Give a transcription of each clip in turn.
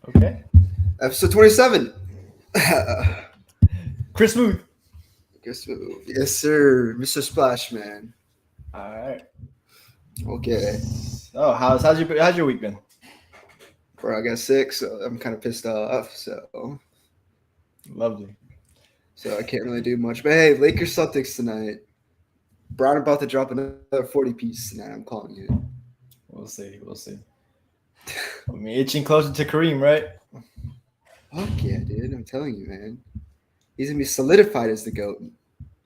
Okay. Episode 27. Chris Smooth. Yes, sir. Mr. Splash Man. All right. Okay. Oh, how's your week been? Bro, I got sick, so I'm kind of pissed off. Lovely. So I can't really do much. But hey, Lakers Celtics tonight. Brown about to drop another 40 piece tonight. I'm calling it. We'll see. We'll see. I mean, itching closer to Kareem, right? Fuck yeah, dude. I'm telling you, man. He's going to be solidified as the GOAT.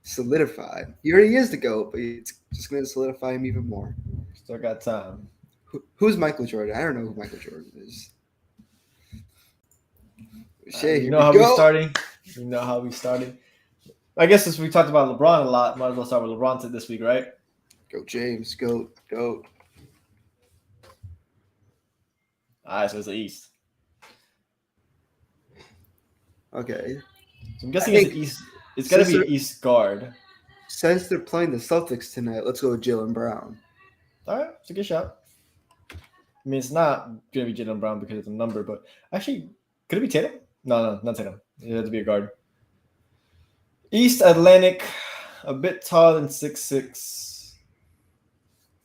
Solidified. He already is the GOAT, but it's just going to solidify him even more. Still got time. Who's Michael Jordan? I don't know who Michael Jordan is. Shay, You know how we starting? You know how we started? I guess since we talked about LeBron a lot, might as well start with LeBron this week, right? Go James. Goat. All right, so it's the East. Okay. So I'm guessing it's the East. It's got to be East guard. Since they're playing the Celtics tonight, let's go with Jaylen Brown. All right, it's a good shot. I mean, it's not going to be Jaylen Brown because it's a number, but actually, could it be Tatum? No, not Tatum. It has to be a guard. East Atlantic, a bit taller than 6'6",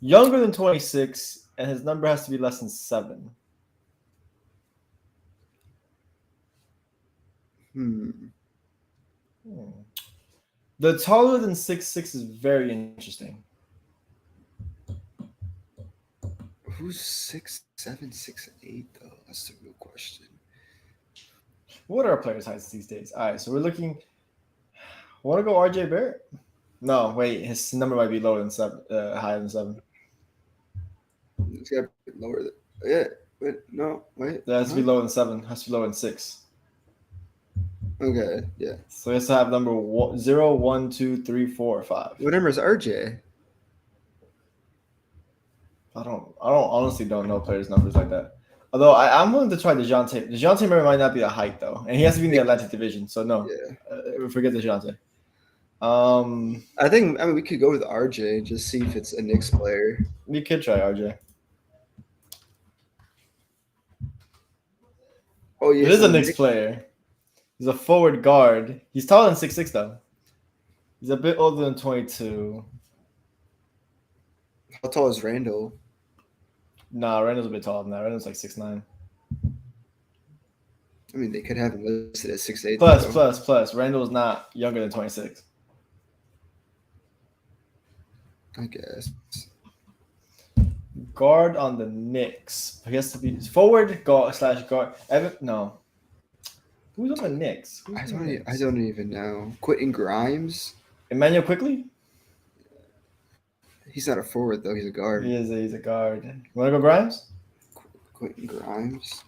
younger than 26, and his number has to be less than 7. The taller than 6'6" is very interesting. Who's 6'7", 6'8", though? That's the real question. What are our players' heights these days? All right, so we're looking. Want to go RJ Barrett? No, wait. His number might be lower than 7, higher than 7. It's got to be lower than. Yeah. Wait. No. Wait. That has to be lower than 7. Has to be lower than 6. Okay. Yeah. So he has to have number 0, 1, 2, 3, 4, 5. What number is RJ? I honestly don't know players' numbers like that. Although I'm willing to try DeJounte. DeJounte Murray might not be a height though, and he has to be in the Atlantic Division. So no, forget DeJounte. I mean we could go with RJ and just see if it's a Knicks player. We could try RJ. Oh yeah, it is a Knicks player. He's a forward guard. He's taller than 6'6" though. He's a bit older than 22. How tall is Randall? Nah, Randall's a bit taller than that. Randall's like 6'9". I mean, they could have him listed at 6'8". Plus. Randall's not younger than 26. I guess. Guard on the Knicks. He has to be forward guard / guard. No. Who's on the Knicks? I don't even know. Quentin Grimes? Emmanuel Quickly? He's not a forward though. He's a guard. He's a guard. You want to go Grimes? Quentin Grimes.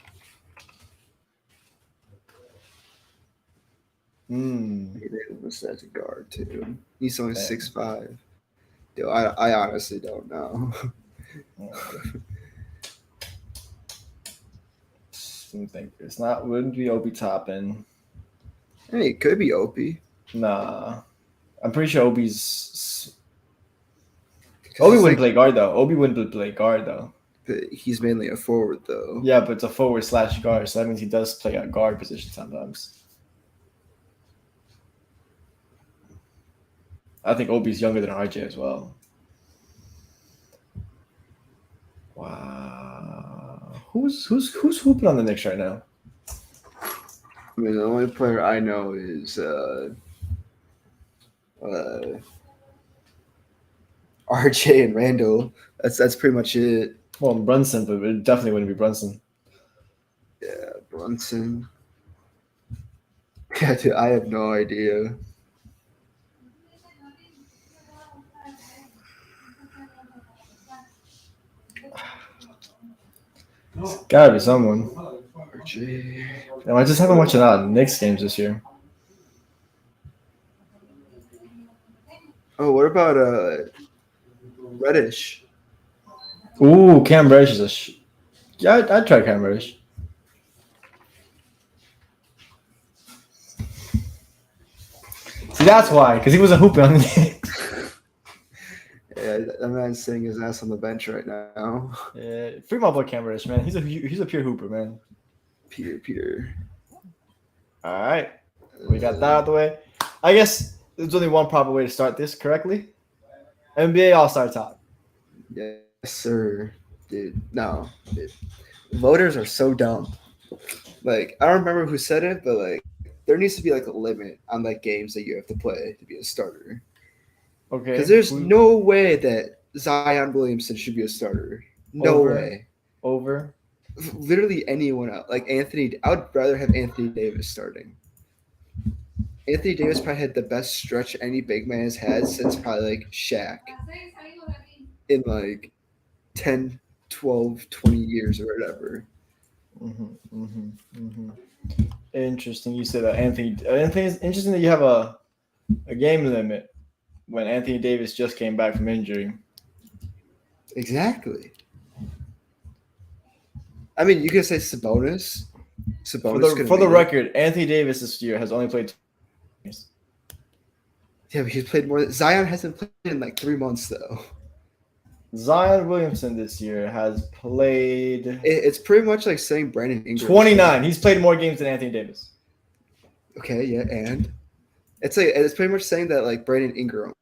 That's a guard too. He's only 6'5". Dude, I honestly don't know. Wouldn't be Obi Toppin. I mean, it could be Opie. Nah. I'm pretty sure Obi wouldn't play guard though. But he's mainly a forward though. Yeah, but it's a forward / guard, so that means he does play a guard position sometimes. I think Obi's younger than RJ as well. Wow. Who's hooping on the Knicks right now? I mean, the only player I know is RJ and Randall. That's pretty much it. Well, Brunson, but it definitely wouldn't be Brunson. Yeah, Brunson. Yeah, dude, I have no idea. It's gotta be someone. RJ. I just haven't watched a lot of Knicks games this year. Oh, what about Reddish? Ooh, Cam Reddish is yeah, I'd try Cam Reddish. See, that's why, because he wasn't hooping on the Knicks. Yeah, that man's sitting his ass on the bench right now. Yeah, free my boy Cam Reddish, man. He's a pure hooper, man. Peter. All right, we got that out of the way. I guess there's only one proper way to start this correctly. NBA All-Star top. Yes, sir. Dude, no. Dude. Voters are so dumb. Like, I don't remember who said it, but like, there needs to be like a limit on like games that you have to play to be a starter. Okay. Because there's no way that Zion Williamson should be a starter. No Over. way. Over. Literally anyone else. Like Anthony, I would rather have Anthony Davis starting. Anthony Davis probably had the best stretch any big man has had since probably like Shaq in like 10, 12, 20 years or whatever. Interesting. You said that Anthony. It's interesting that you have a game limit when Anthony Davis just came back from injury. Exactly. I mean, you could say Sabonis. For the record, Anthony Davis this year has only played 2 games. Yeah, but he's played more. Zion hasn't played in like 3 months though. Zion Williamson this year has played. It's pretty much like saying Brandon Ingram. 29. He's played more games than Anthony Davis. Okay, yeah, and it's pretty much saying that like Brandon Ingram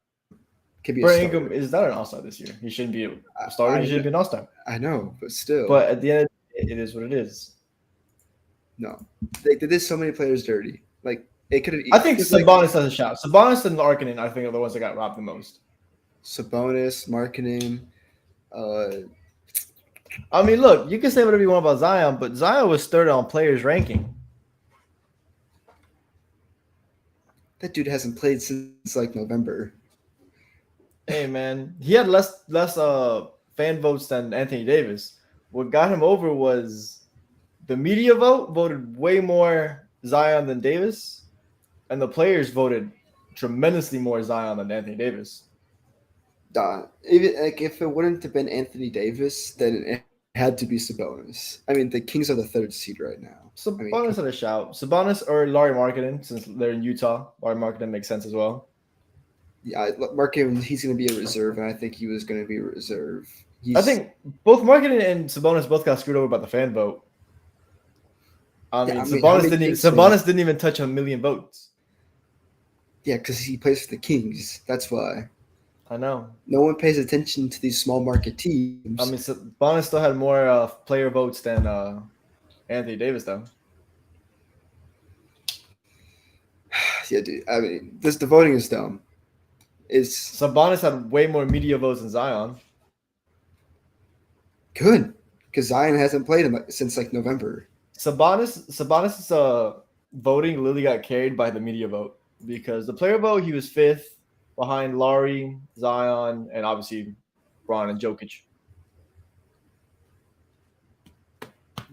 can be. Brandon Ingram is not an All-Star this year. He shouldn't be a starter. He shouldn't be an All-Star. I know, but still. But at the end of the day, it is what it is. No, they did so many players dirty. Like it could have. I think Sabonis has a shot. Sabonis and Markkanen, I think, are the ones that got robbed the most. Sabonis, Markkanen. I mean, look, you can say whatever you want about Zion, but Zion was third on players' ranking. That dude hasn't played since like November. Hey man, he had less fan votes than Anthony Davis. What got him over was the media voted way more Zion than Davis, and the players voted tremendously more Zion than Anthony Davis. Even like if it wouldn't have been Anthony Davis, then it had to be Sabonis. I mean, the Kings are the 3rd seed right now. Sabonis had a shout. Sabonis or Lauri Markkanen, since they're in Utah. Lauri Markkanen makes sense as well. Yeah, Markkanen, he's going to be a reserve, and I think he was going to be a reserve. I think both Markkanen and Sabonis both got screwed over by the fan vote. Sabonis didn't even touch 1 million votes. Yeah, because he plays for the Kings. That's why. I know. No one pays attention to these small market teams. I mean, Sabonis still had more player votes than Anthony Davis, though. Yeah, dude. I mean, the voting is dumb. Sabonis had way more media votes than Zion. Good, because Zion hasn't played him since like November. Sabonis' voting literally got carried by the media vote because the player vote, he was 5th behind Lauri, Zion, and obviously Bron and Jokic.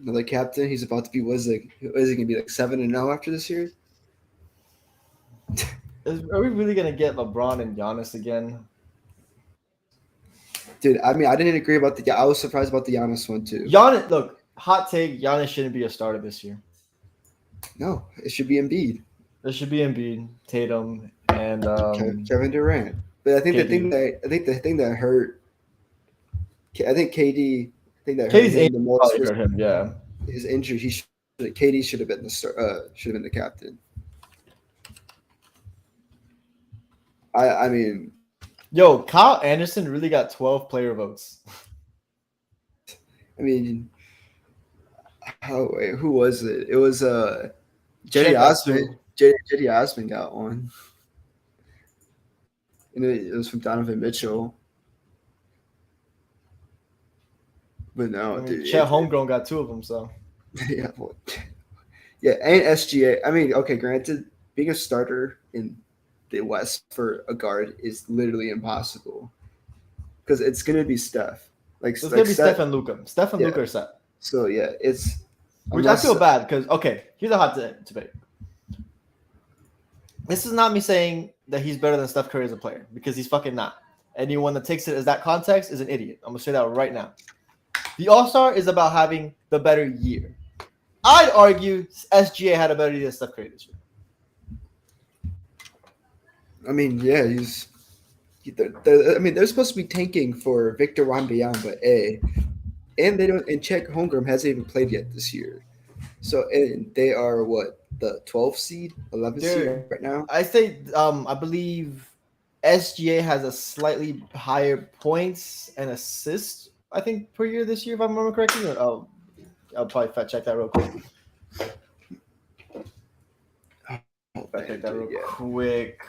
Another captain, he's about to be. Is he going to be like 7-0 after this year? Are we really gonna get LeBron and Giannis again? Dude, I mean, I didn't agree about I was surprised about the Giannis one too. Giannis, look, hot take: Giannis shouldn't be a starter this year. No, it should be Embiid. It should be Embiid, Tatum, and Kevin Durant. But I think the thing that hurt. I think KD. I think that KD's hurt him the most hurt him. Yeah, his injury. KD should have been the captain. I mean, yo, Kyle Anderson really got 12 player votes. I mean, who was it? It was Jetty Osman. Jetty Osman got one. And it was from Donovan Mitchell. But no, I mean, dude. Chet Holmgren got 2 of them, so. Yeah, and SGA. I mean, okay, granted, being a starter in the West for a guard is literally impossible because it's gonna be Steph. It's gonna be Steph and Luka. Steph and Luka are set. So yeah, which I feel bad because here's a hot debate. This is not me saying that he's better than Steph Curry as a player because he's fucking not. Anyone that takes it as that context is an idiot. I'm gonna say that right now. The All-Star is about having the better year. I'd argue SGA had a better year than Steph Curry this year. I mean, yeah, they're supposed to be tanking for Victor Wembanyama, and they don't. And Chet Holmgren hasn't even played yet this year. So and they are what, the 12th seed, 11th seed They're- right now. I say, I believe SGA has a slightly higher points and assists, I think, per year this year, if I remember correctly. I'll probably fact check that real quick. Fact check that real quick.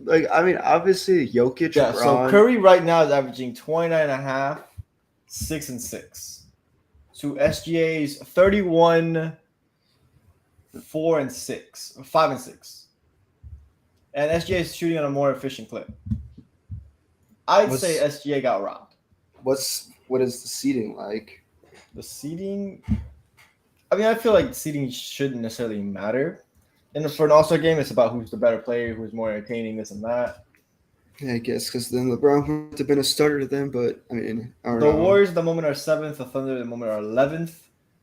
Like, I mean, obviously Jokic, Yeah, so Bron, Curry right now is averaging 29.5, 6 and 6. To SGA's 31, 4 and 6, 5 and 6. And SGA is shooting on a more efficient clip. I'd say SGA got robbed. what is the seeding like? The seeding, I mean, I feel like seeding shouldn't necessarily matter. And for an All-Star game, it's about who's the better player, who's more entertaining, this and that. Yeah, I guess because then LeBron would have been a starter to them, but I mean, I don't The know. Warriors at the moment are 7th, the Thunder at the moment are 11th.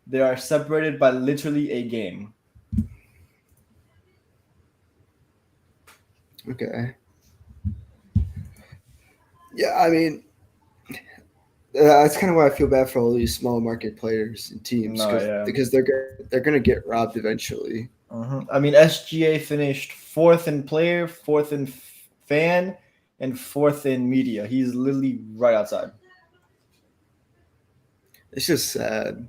They are separated by literally a game. Okay. Yeah, I mean, that's kind of why I feel bad for all these small market players and teams because they're gonna get robbed eventually. I mean, SGA finished 4th in player, 4th in fan, and 4th in media. He's literally right outside. It's just sad.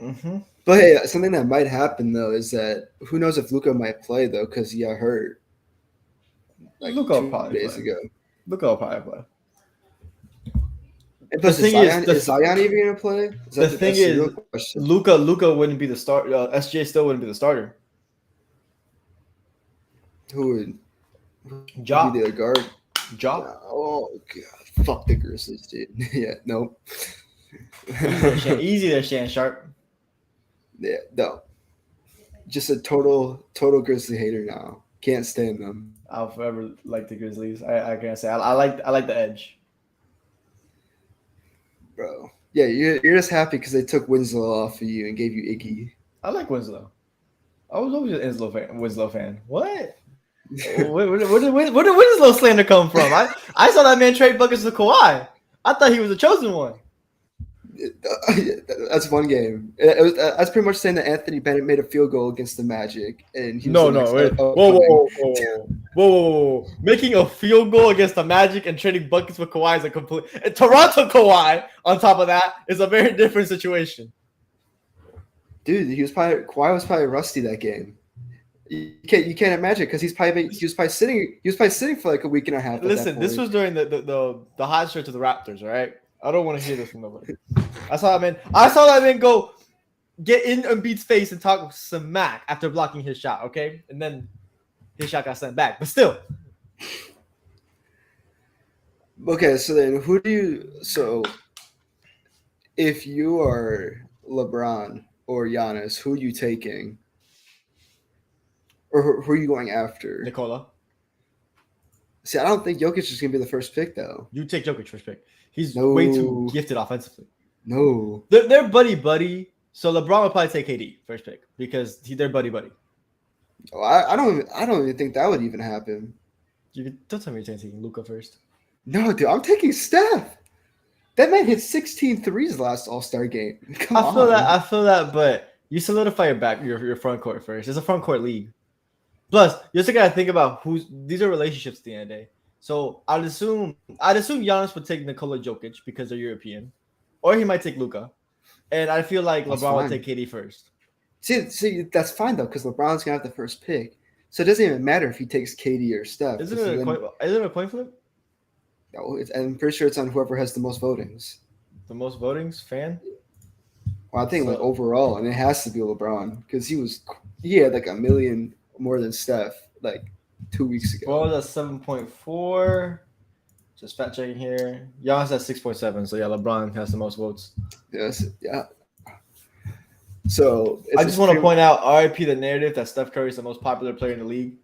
Mm-hmm. But hey, something that might happen though is that who knows if Luka might play though because he got hurt like Luka will 2 probably days play. ago. Luka will probably play. And plus, is Zion even gonna play? The thing is, Luka wouldn't be the start. SGA still wouldn't be the starter. Who would Ja. be the other guard? Ja. Oh god, fuck the Grizzlies, dude. Yeah, no. Easy there, Shan Sharp. Yeah, no. Just a total Grizzly hater now. Can't stand them. I'll forever like the Grizzlies. I can't say I like the edge, bro. Yeah, you're just happy because they took Winslow off of you and gave you Iggy. I like Winslow. I was always an Winslow fan. What? Where did Winslow slander come from? I saw that man trade buckets to Kawhi. I thought he was the chosen one. That's one game. That's pretty much saying that Anthony Bennett made a field goal against the Magic, and he was whoa! Making a field goal against the Magic and trading buckets with Kawhi is a complete. And Toronto Kawhi, on top of that, is a very different situation. Dude, Kawhi was probably rusty that game. You can't imagine because he was probably sitting for like a week and a half. Listen, this was during the hot stretch of the Raptors, right? I don't want to hear this from nobody. I saw that man go get in Embiid's face and talk smack after blocking his shot, okay? And then his shot got sent back. But still. Okay, so then if you are LeBron or Giannis, who are you taking? Or who are you going after? Nikola. See, I don't think Jokic is going to be the first pick, though. You take Jokic first pick. He's way too gifted offensively. No. They're buddy. So LeBron would probably take KD first pick because they're buddy. Oh, I don't even think that would even happen. Don't tell me you're taking Luka first. No, dude, I'm taking Steph. That man hit 16 threes last All-Star game. I feel that, but you solidify your front court first. It's a front court league. Plus, you also gotta think about these are relationships at the end of the day. So I'd assume Giannis would take Nikola Jokic because they're European, or he might take Luka, and I feel like LeBron would take KD first. See, that's fine though because LeBron's gonna have the first pick, so it doesn't even matter if he takes KD or Steph. Isn't it a coin flip? No, I'm pretty sure it's on whoever has the most votings. The most votings, fan. Well, I think like overall, and it has to be LeBron because he had like a million more than Steph like 2 weeks ago. Well, that's 7.4. Just fact checking here. Giannis has 6.7. So yeah, LeBron has the most votes. Yes, yeah. So I just want to point out, RIP the narrative that Steph Curry is the most popular player in the league.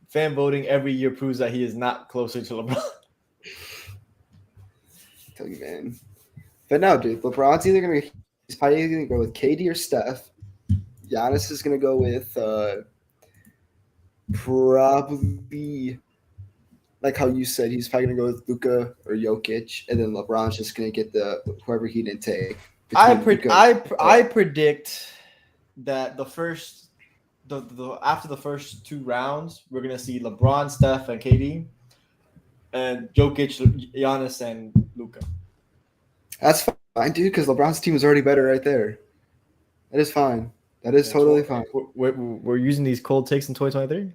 Fan voting every year proves that he is not closer to LeBron. I tell you, man. But no, dude, LeBron's he's probably gonna go with KD or Steph. Giannis is gonna go with probably, like how you said, he's probably gonna go with Luka or Jokic, and then LeBron's just gonna get whoever he didn't take. I predict that after the first 2 rounds, we're gonna see LeBron, Steph, and KD, and Jokic, Giannis, and Luka. That's fine, dude, because LeBron's team is already better right there. That is fine. That is totally fine. We're using these cold takes in 2023.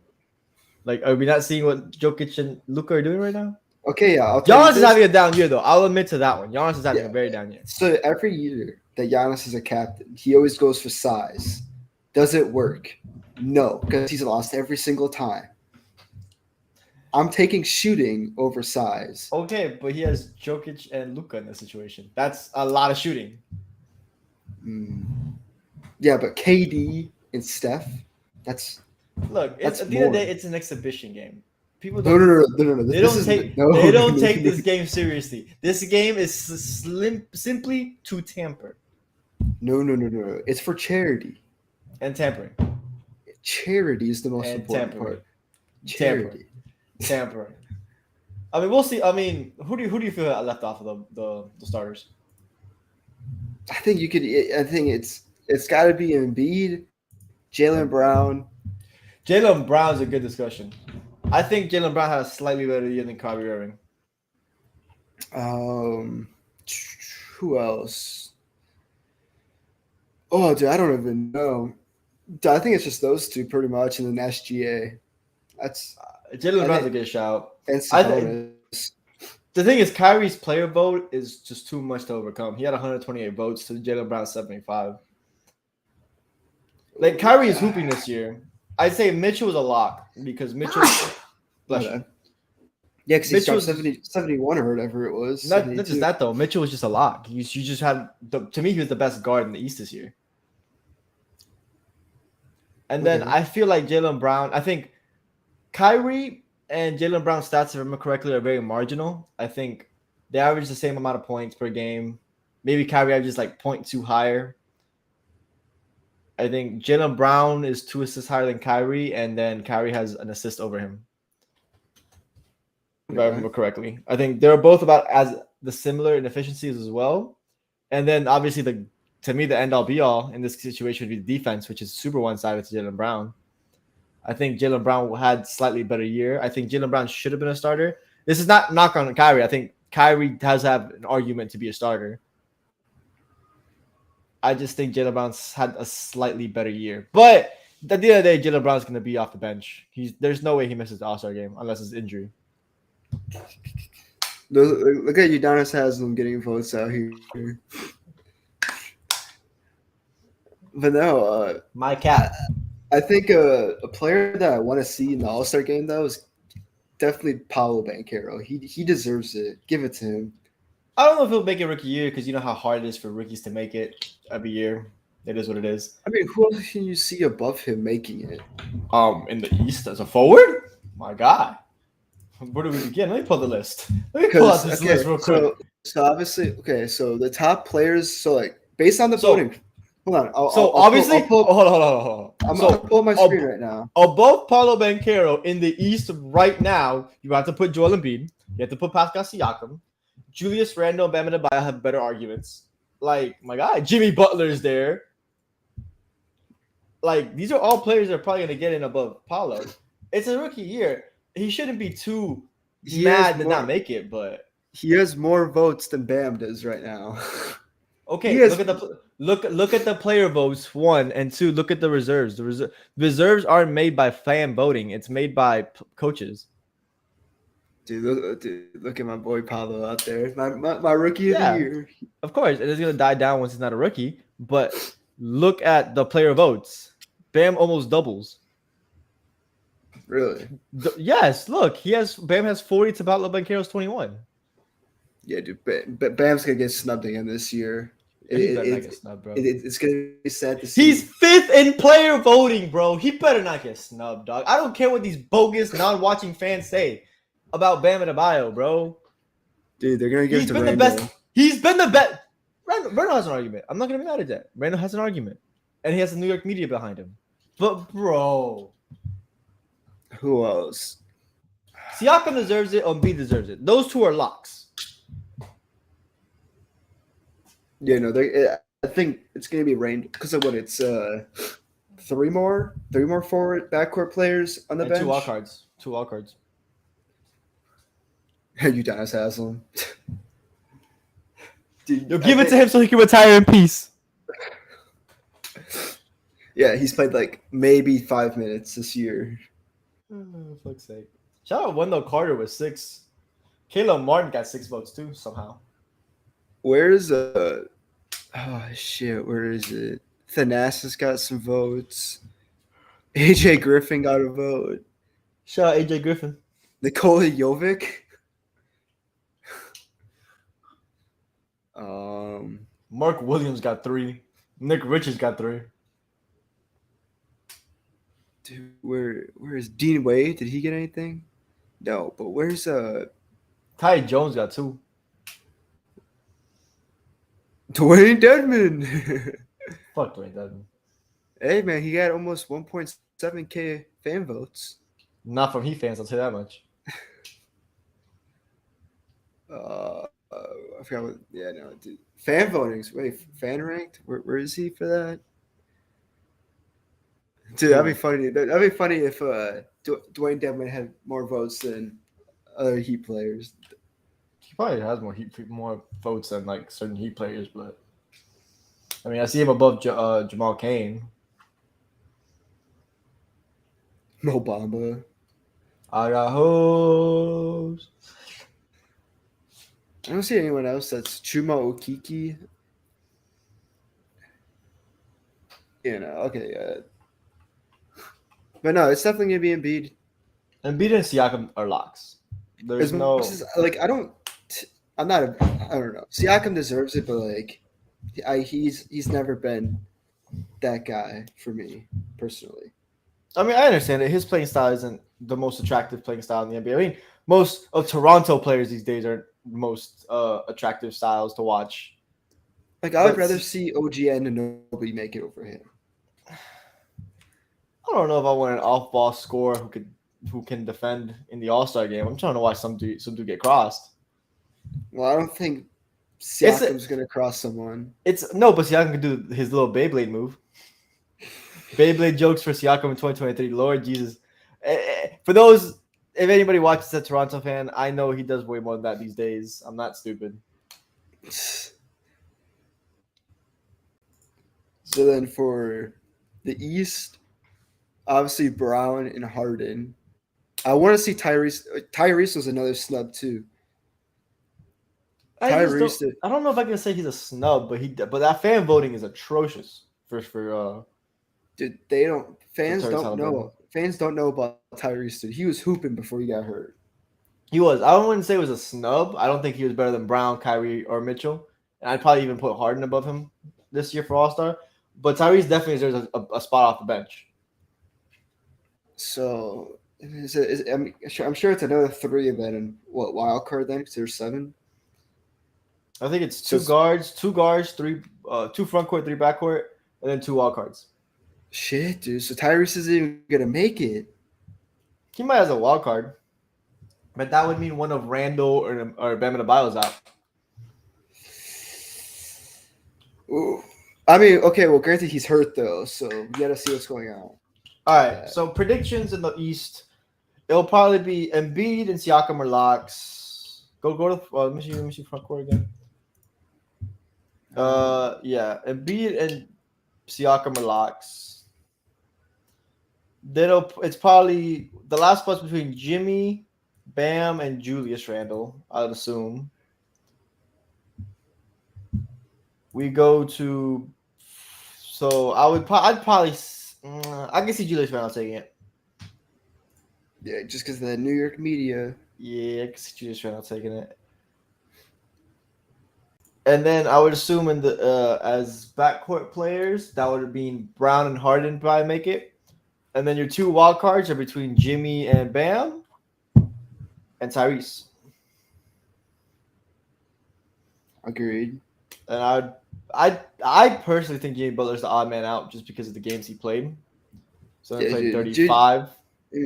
Like, are we not seeing what Jokic and Luka are doing right now? Okay, yeah. I'll tell you Giannis is this. having a down year, though. I'll admit to that one. Giannis is having a very down year. So every year that Giannis is a captain, he always goes for size. Does it work? No, because he's lost every single time. I'm taking shooting over size. Okay, but he has Jokic and Luka in this situation. That's a lot of shooting. Yeah, but KD and Steph, that's Look. At the end of the day, it's an exhibition game. People no. They don't take this game seriously. This game is simply to tamper. No. It's for charity. And tampering. Charity is the most important part. Charity. Tampering. I mean, we'll see. I mean, who do you feel left off of the starters? I think you could. I think it's got to be Embiid, Jaylen Brown. Jaylen Brown's a good discussion. I think Jaylen Brown has a slightly better year than Kyrie Irving. Who else? Oh, dude, I don't even know. I think it's just those two pretty much, and then SGA. That's Jaylen Brown's a good shout. And the thing is, Kyrie's player vote is just too much to overcome. He had 128 votes to Jaylen Brown's 75. Like, Kyrie is hooping this year. I'd say Mitchell was a lock because Mitchell. Bless you. Yeah, because he dropped 71 or whatever it was. Not just that, though. Mitchell was just a lock. You just had to me, he was the best guard in the East this year. And then I feel like Jaylen Brown. I think Kyrie and Jaylen Brown's stats, if I remember correctly, are very marginal. I think they average the same amount of points per game. Maybe Kyrie averages like 0.2 higher. I think Jaylen Brown is 2 assists higher than Kyrie, and then Kyrie has an assist over him. If I remember correctly. I think they're both about as the similar in efficiencies as well. And then obviously to me, the end-all be-all in this situation would be the defense, which is super one-sided to Jaylen Brown. I think Jaylen Brown had slightly better year. I think Jaylen Brown should have been a starter. This is not knock on Kyrie. I think Kyrie does have an argument to be a starter. I just think Jaylen Brown's had a slightly better year. But at the end of the day, Jaylen Brown's going to be off the bench. There's no way he misses the All-Star game unless it's injury. Look at Udonis Haslam getting votes out here. But no, my cat. I think a player that I want to see in the All-Star game, though, is definitely Paolo Banchero. He deserves it. Give it to him. I don't know if he'll make it rookie year because you know how hard it is for rookies to make it every year. It is what it is. I mean, who else can you see above him making it? In the East as a forward? My God. Where do we begin? Let me pull the list. Let me pull out this list real quick. So obviously, so the top players, so like based on the voting. Hold on. Hold on. I'm going to pull up my screen right now. Above Paolo Banchero in the East right now, you have to put Joel Embiid. You have to put Pascal Siakam. Julius Randle and Bam Adebayo have better arguments. Like, my God, Jimmy Butler's there. Like, these are all players that are probably going to get in above Paolo. It's a rookie year. He shouldn't be too mad to not make it, but he has more votes than Bam does right now. Okay, look at the player votes 1 and 2. Look at the reserves. The reserves aren't made by fan voting. It's made by coaches. Dude, look at my boy Paolo out there. My rookie of the year. Of course, it is gonna die down once he's not a rookie. But look at the player votes. Bam almost doubles. Really? Yes. Look, Bam has 40 to Paolo Banchero's 21. Yeah, dude. Bam's gonna get snubbed again this year. Get snubbed, bro. It's gonna be sad to see. He's 5th in player voting, bro. He better not get snubbed, dog. I don't care what these bogus non-watching fans say about Bam Adebayo, bro. Dude, they're gonna give it to Randle. The best. He's been the best. Randle has an argument. I'm not gonna be mad at that. Randle has an argument, and he has the New York media behind him. But bro, who else? Siakam deserves it. Embiid deserves it. Those two are locks. Yeah, no, I think it's gonna be rained because of what it's three more forward backcourt players on the And bench. 2 wild cards. 2 wild cards. Udonis Haslam. Dude, Yo, give it to him so he can retire in peace. Yeah, he's played like maybe 5 minutes this year. Oh, fuck's sake. Shout out Wendell Carter with 6. Caleb Martin got 6 votes too somehow. Where's oh shit, where is it? Thanasis got some votes. AJ Griffin got a vote. Shout out AJ Griffin. Nikola Jovic. Mark Williams got 3. Nick Richards got 3. Dude, where is Dean Wade? Did he get anything? No, but where's Ty Jones got 2. Dwayne Dedman? Fuck Dwayne Dedman. Hey man, he got almost 1.7K fan votes. Not from Heat fans, I'll tell you that much. I forgot what. Yeah, no, dude. Fan votings. Wait, fan ranked. Where is he for that? Dude, that'd be funny. That'd be funny if Dwayne Dedman had more votes than other Heat players. He probably has more votes than like certain Heat players, but I mean, I see him above Jamal Cain. Mo Bamba. I got hoes. I don't see anyone else that's Chuma Okiki. You know, okay, but no, it's definitely gonna be Embiid. Embiid and Siakam are locks. There's As no much as, like I don't know. Siakam deserves it, but like, he's never been that guy for me personally. I mean, I understand it. His playing style isn't the most attractive playing style in the NBA. I mean, most of Toronto players these days are most attractive styles to watch. Like I would rather see OGN and nobody make it over him. I don't know if I want an off-ball scorer who can defend in the All-Star game. I'm trying to watch some dude get crossed. Well, I don't think Siakam's gonna cross someone. But Siakam can do his little Beyblade move. Beyblade jokes for Siakam in 2023. Lord Jesus. For those, if anybody watches a Toronto fan, I know he does way more than that these days. I'm not stupid. So then for the East, obviously Brown and Harden. I want to see Tyrese. Tyrese was another snub too. I don't know if I can say he's a snub, but that fan voting is atrocious. Dude, fans don't know. Fans don't know about Tyrese. Dude, he was hooping before he got hurt. He was. I wouldn't say it was a snub. I don't think he was better than Brown, Kyrie, or Mitchell. And I'd probably even put Harden above him this year for All-Star. But Tyrese definitely deserves a spot off the bench. So I'm sure it's another 3 event and what wild card then because there's 7. I think it's two guards, 3 2 front court, 3 back court, and then 2 wild cards. Shit, dude. So Tyrese isn't even gonna make it. He might have a wild card, but that would mean one of Randall or Bam Adebayo's out. Ooh. I mean, okay. Well, granted, he's hurt though, so we gotta see what's going on. All right. So predictions in the East, it'll probably be Embiid and Siakam are locks. Go to let me see front court again. Yeah, Embiid and Siakam are locks. It's probably the last spot's between Jimmy, Bam, and Julius Randle, I'd assume. We go to, so I'd probably, I can see Julius Randle taking it. Yeah, just because of the New York media. Yeah, I can see Julius Randle taking it. And then I would assume in the as backcourt players, that would mean Brown and Harden probably make it. And then your 2 wild cards are between Jimmy and Bam and Tyrese. Agreed. And I personally think Jimmy Butler's the odd man out just because of the games he played. So he played 35.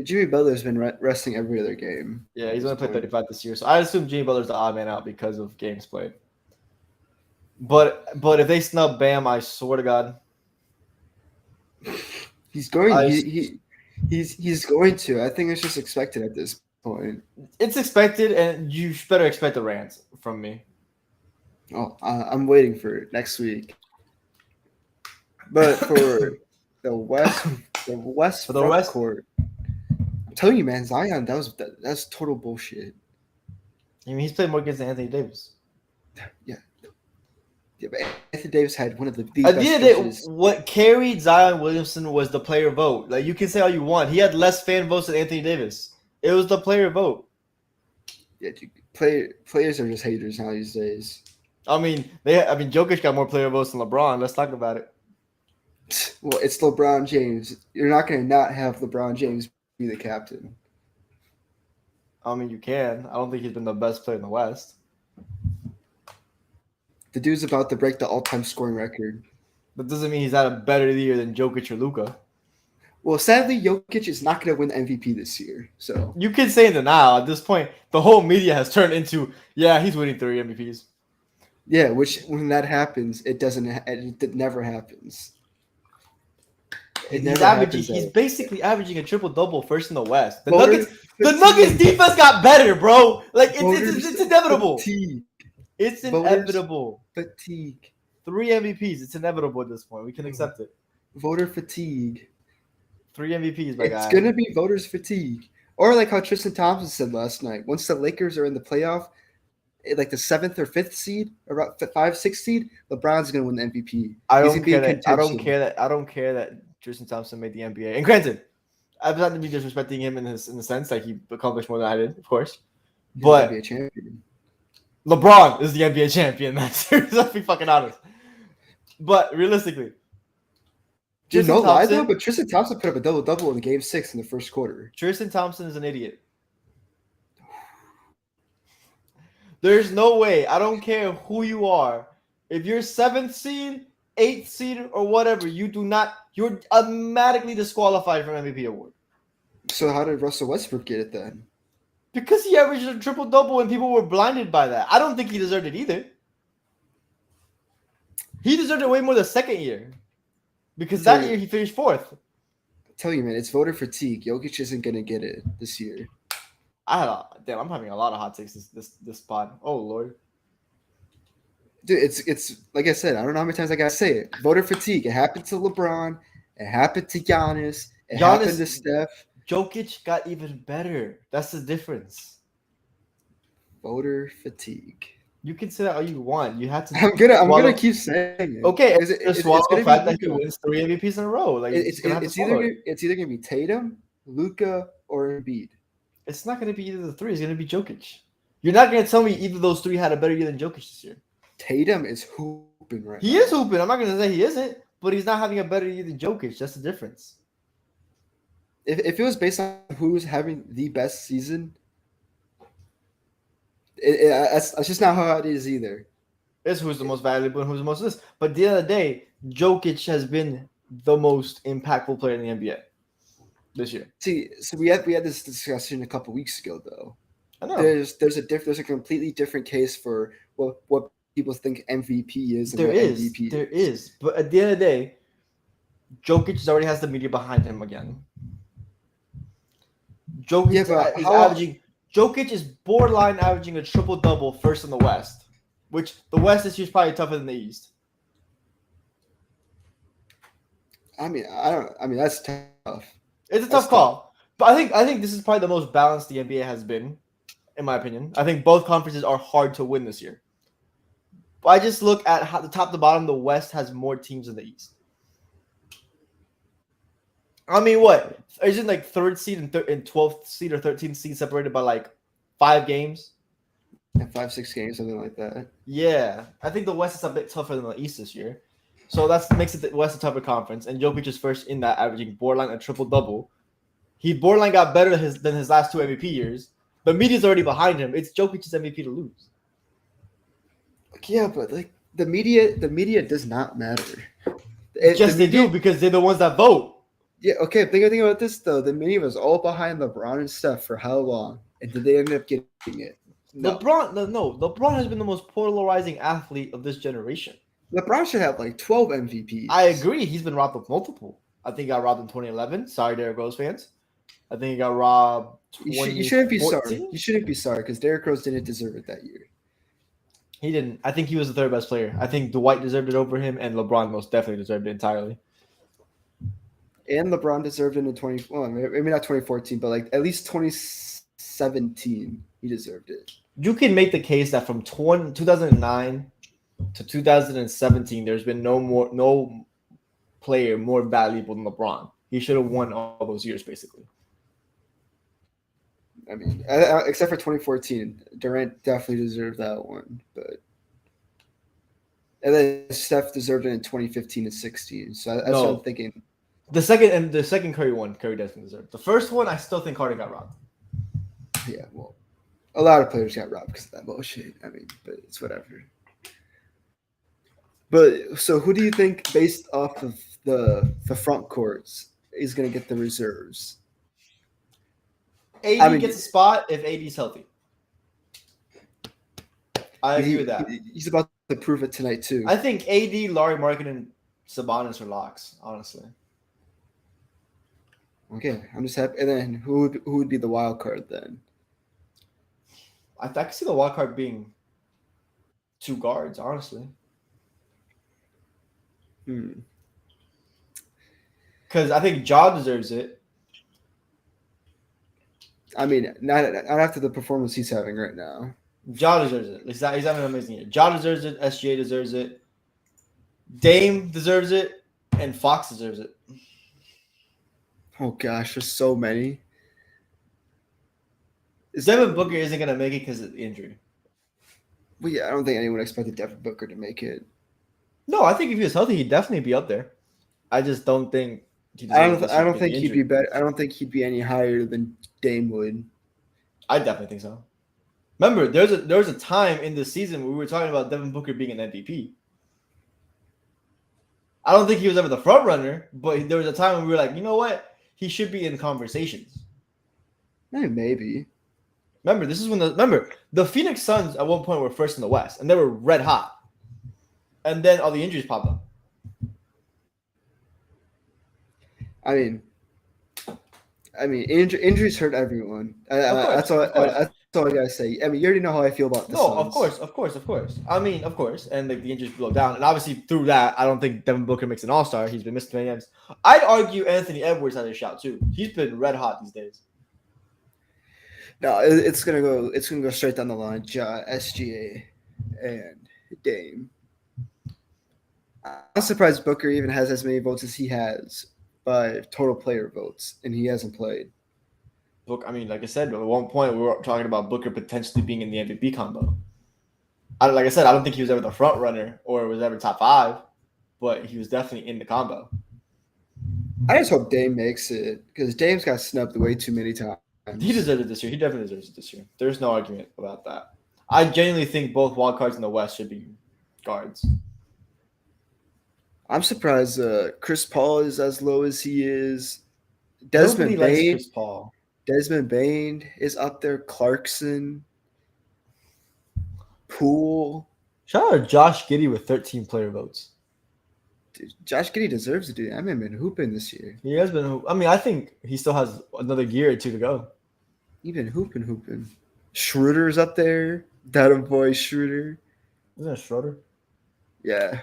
Jimmy Butler's been resting every other game. Yeah, he's only played 35 this year. So I assume Jimmy Butler's the odd man out because of games played. But if they snub Bam, I swear to God, He's going. I- He's going to. I think it's just expected at this point. it's expected, and you better expect a rant from me. Oh, I'm waiting for it next week. But for the West For the front West- court, I'm telling you, man, Zion, that's total bullshit. I mean, he's played more games than Anthony Davis. Yeah, but Anthony Davis had one of the At best the end of the day, stretches. what carried Zion Williamson was the player vote. Like, you can say all you want. He had less fan votes than Anthony Davis. It was the player vote. Yeah, dude, players are just haters now these days. I mean, Jokic got more player votes than LeBron. Let's talk about it. Well, it's LeBron James. You're not going to not have LeBron James be the captain. I mean, you can. I don't think he's been the best player in the West. The dude's about to break the all-time scoring record. That doesn't mean he's had a better year than Jokic or Luka. Well, sadly, Jokic is not going to win MVP this year. So You can say that now. At this point, the whole media has turned into, yeah, he's winning 3 MVPs. yeah, which when that happens, it doesn't. It never happens. It He's never averaging. happens. He's basically averaging a triple double first in the West. The Voter Nuggets defense got better, bro. Like it's Voters inevitable. Fatigue. It's Voters- inevitable. Fatigue. 3 MVPs. It's inevitable at this point. We can accept it. Voter fatigue. 3 MVPs, my It's guy. gonna be voters fatigue, or like how Tristan Thompson said last night. Once the Lakers are in the playoff, like the 7th or 5th seed, around 5, 6 seed, LeBron's gonna win the MVP. I He's don't gonna be in care that. I don't contention. care that. I don't care that Tristan Thompson made the NBA. And granted, I'm not to be disrespecting him in the sense that he accomplished more than I did, of course. He's But gonna be a champion. LeBron is the NBA champion. That's serious. Let's be fucking honest. But realistically, Dude, Tristan no lie Thompson- though, but Tristan Thompson put up a double-double in Game 6 in the first quarter. Tristan Thompson is an idiot. There's no way. I don't care who you are. If you're 7th seed, 8th seed, or whatever, you're automatically disqualified from MVP award. So how did Russell Westbrook get it then? Because he averaged a triple double and people were blinded by that. I don't think he deserved it either. He deserved it way more the second year. Because that Dude. year he finished 4th. I tell you, man, it's voter fatigue. Jokic isn't gonna get it this year. I'm having a lot of hot takes this spot. Oh Lord. Dude, it's like I said, I don't know how many times I gotta say it. Voter fatigue. It happened to LeBron. It happened to Giannis. It happened to Steph. Jokic got even better. That's the difference. Voter fatigue. You can say that all you want. You have to. I'm gonna swallow- keep saying it. Okay, Is it- just it's swallow gonna the be fact that he Luka. wins 3 MVPs in a row. Like It's gonna have to it's swallow either it. it's either gonna be Tatum, Luka, or Embiid. It's not going to be either of the 3. It's going to be Jokic. You're not going to tell me either of those 3 had a better year than Jokic this year. Tatum is hooping right He now. is hooping. I'm not going to say he isn't, but he's not having a better year than Jokic. That's the difference. If it was based on who's having the best season, that's just not how it is either. It's who's the most valuable and who's the most this. But at the end of the day, Jokic has been the most impactful player in the NBA this year. See, so we had this discussion a couple weeks ago though. I know. There's a completely different case for what people think MVP is. And There what is. MVP There is. But at the end of the day, Jokic already has the media behind him again. Jokic Yeah, but is how- averaging. Jokic is borderline averaging a triple double first in the West, which the West this year is probably tougher than the East. I mean, that's tough. It's a That's tough call, but I think this is probably the most balanced the NBA has been, in my opinion. I think both conferences are hard to win this year. But I just look at how the top to bottom, the West has more teams than the East. I mean, what? Isn't like 3rd seed and 12th seed or 13th seed separated by like 5 games? And 5-6 games, something like that. Yeah, I think the West is a bit tougher than the East this year. So that makes it the West a tougher conference. And Jokic is first in that, averaging borderline a triple-double. He borderline got better than his last 2 MVP years. The media's already behind him. It's Jokic's MVP to lose. Yeah, but like the media does not matter. Yes, The they media- do because they're the ones that vote. Yeah, okay. Think about this though. The media was all behind LeBron and Steph for how long, and did they end up getting it? No. LeBron has been the most polarizing athlete of this generation. LeBron should have like 12 MVPs. I agree. He's been robbed of multiple. I think he got robbed in 2011. Sorry, Derrick Rose fans. I think he got robbed. You shouldn't be sorry. 2014? You shouldn't be sorry because Derrick Rose didn't deserve it that year. He didn't. I think he was the third best player. I think Dwight deserved it over him, and LeBron most definitely deserved it entirely. And LeBron deserved it in 20. Well, maybe not 2014, but like at least 2017, he deserved it. You can make the case that from 2009 to 2017, there's been no player more valuable than LeBron. He should have won all those years, basically. I mean, except for 2014, Durant definitely deserved that one. But and then Steph deserved it in 2015 and 16. So that's what I'm thinking. The second Curry one, Curry definitely deserved. The first one, I still think Harden got robbed. Yeah, well, a lot of players got robbed because of that bullshit. I mean, but it's whatever. But so, who do you think, based off of the front courts, is going to get the reserves? AD gets a spot if AD's healthy. I agree with that. He's about to prove it tonight too. I think AD, Larry Market, and Sabonis are locks. Honestly. Okay, I'm just happy. And then who would be the wild card then? I can see the wild card being two guards. Honestly. Because I think Ja deserves it. I mean, not after the performance he's having right now. Ja deserves it. He's having an amazing year. Ja deserves it. SGA deserves it. Dame deserves it. And Fox deserves it. Oh, gosh, there's so many. Devin Booker isn't going to make it because of the injury. Well, yeah, I don't think anyone expected Devin Booker to make it. No, I think if he was healthy, he'd definitely be up there. I just don't think. I don't think he'd be better. I don't think he'd be any higher than Dame would. I definitely think so. Remember, there was a time in the season where we were talking about Devin Booker being an MVP. I don't think he was ever the front runner, but there was a time when we were like, you know what? He should be in conversations. Maybe. Remember, the Phoenix Suns at one point were first in the West, and they were red hot. And then all the injuries popped up. I mean, injuries hurt everyone. That's all I gotta say. I mean, you already know how I feel about this. No, of course. I mean, of course, and the injuries blow down, and obviously through that, I don't think Devin Booker makes an All-Star. He's been missing many games. I'd argue Anthony Edwards had a shot too. He's been red hot these days. No, it's gonna go straight down the line. Ja, SGA, and Dame. I'm surprised Booker even has as many votes as he has by total player votes, and he hasn't played. Look, I mean, like I said, at one point we were talking about Booker potentially being in the MVP combo. Like I said, I don't think he was ever the front runner or was ever top 5, but he was definitely in the combo. I just hope Dame makes it because Dame's got snubbed way too many times. He deserves it this year. He definitely deserves it this year. There's no argument about that. I genuinely think both wild cards in the West should be guards. I'm surprised Chris Paul is as low as he is. Desmond Bain is up there. Clarkson. Poole. Shout out to Josh Giddey with 13 player votes. Dude, Josh Giddey deserves to do that. I mean, been hooping this year. He has been. I mean, I think he still has another year or two to go. Even hooping. Schroeder's up there. That boy Schroeder. Isn't that Schroeder? Yeah,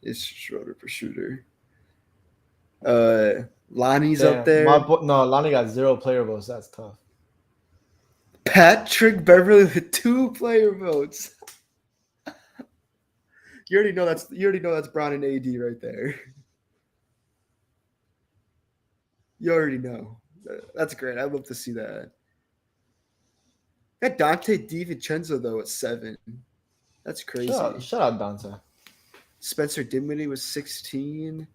it's Schroeder for Schroeder. Lonnie's up there. Lonnie got 0 player votes. That's tough. Patrick Beverly with 2 player votes. You already know that's Brown and AD right there. You already know. That's great. I'd love to see that. Got Dante DiVincenzo though at 7. That's crazy. Shout out Dante. Spencer Dinwiddie was 16.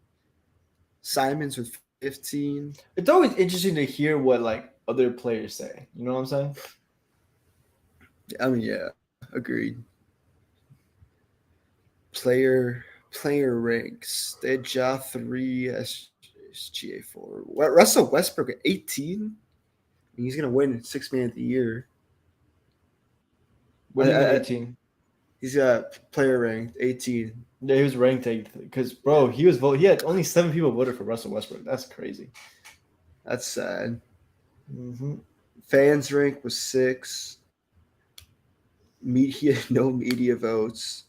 Simons with 15. It's always interesting to hear what like other players say. You know what I'm saying? I mean, yeah, agreed. Player ranks. They had Ja 3, SGA 4. Russell Westbrook at 18. He's gonna win 6th Man of the Year. What do you mean I- 18? He's got player ranked 18. Yeah, he was ranked because bro, he was vote. He had only 7 people voted for Russell Westbrook. That's crazy. That's sad. Mm-hmm. Fans rank was 6. Media, no media votes.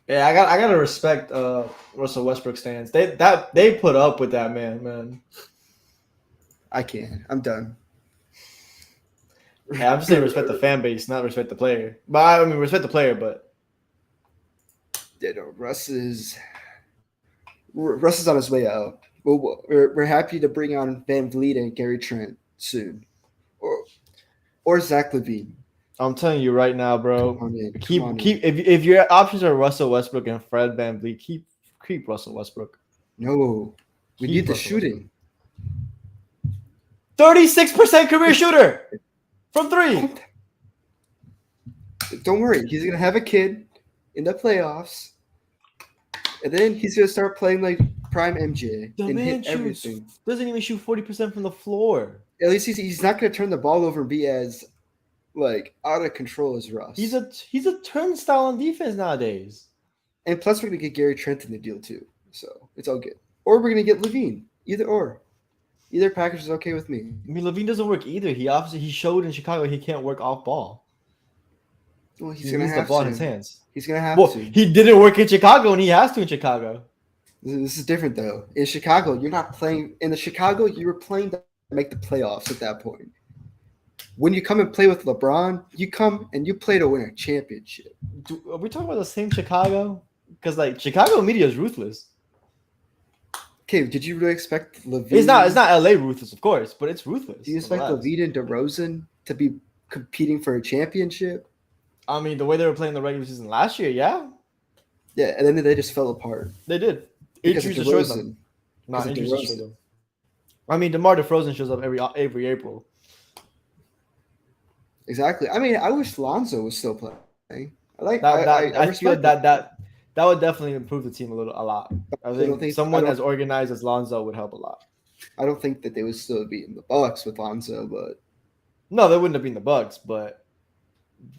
Yeah, I gotta respect Russell Westbrook stands. They put up with that man. I can't. I'm done. Hey, I'm just saying respect the fan base, not respect the player. But I mean respect the player, but Yeah, no, Russ is on his way out. Well, we're happy to bring on Van Vliet and Gary Trent soon, or Zach LaVine. I'm telling you right now, bro. Come on in. Keep Come on keep if your options are Russell Westbrook and Fred VanVleet, keep Russell Westbrook. No, we Keep need the Russell shooting. 36% career shooter from 3. Don't worry, he's gonna have a kid in the playoffs, and then he's gonna start playing like prime MJ The and man hit shoots, everything. doesn't even shoot 40% from the floor. At least he's not gonna turn the ball over and be as like out of control as Russ. He's a turnstile on defense nowadays. And plus, we're gonna get Gary Trent in the deal too, so it's all good. Or we're gonna get Levine. Either package is okay with me. I mean, Levine doesn't work either. He showed in Chicago he can't work off ball. Well, he's He gonna needs the have ball in to. his hands. He's gonna have Well, to. he didn't work in Chicago, and he has to in Chicago. This is different though. In Chicago, you're not playing. In the Chicago, you were playing to make the playoffs at that point. When you come and play with LeBron, you come and you play to win a championship. Are we talking about the same Chicago? Because like Chicago media is ruthless. Okay, did you really expect Levine? It's not LA ruthless, of course, but it's ruthless. Do you expect nonetheless. Levine and DeRozan to be competing for a championship? I mean, the way they were playing the regular season last year, yeah, Yeah, and then they just fell apart they did. because of Injuries destroyed them. DeRozan. Not Because of injuries destroyed DeRozan. them. I mean, DeMar DeRozan shows up every April. Exactly. I mean, I wish Lonzo was still playing. I feel respect that would definitely improve the team a lot. I think someone as organized as Lonzo would help a lot. I don't think that they would still be in the Bucks with Lonzo, but No, they wouldn't have been the Bucks, but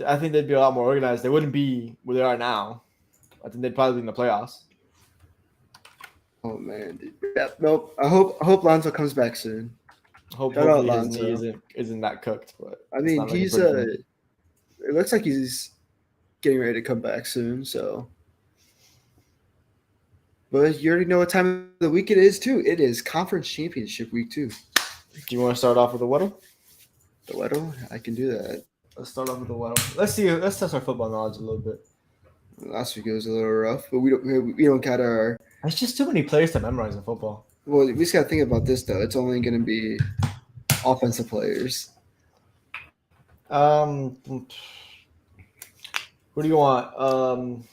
I think they'd be a lot more organized. They wouldn't be where they are now. I think they'd probably be in the playoffs. oh man, dude. Yeah, nope. I hope Lonzo comes back soon. Hopefully out his knee Lonzo. isn't that cooked. But I it's mean, not looking he's pretty for him. it looks like he's getting ready to come back soon. So, but you already know what time of the week it is too. It is conference championship week too. Do you want to start off with the Weddle? The Weddle, I can do that. Let's start off with the Weddle. Let's test our football knowledge a little bit. Last week it was a little rough, but we don't got our. There's just too many players to memorize in football. Well, we just got to think about this though. It's only going to be offensive players. Who do you want?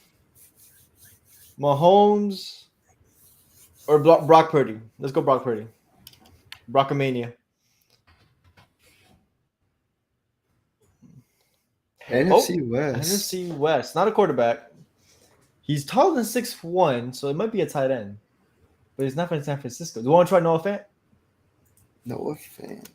Mahomes or Brock Purdy? Let's go Brock Purdy. Brockomania. NFC West. NFC West. Not a quarterback. He's taller than 6'1", so it might be a tight end. But he's not from San Francisco. Do you want to try Noah Fant? Noah Fant.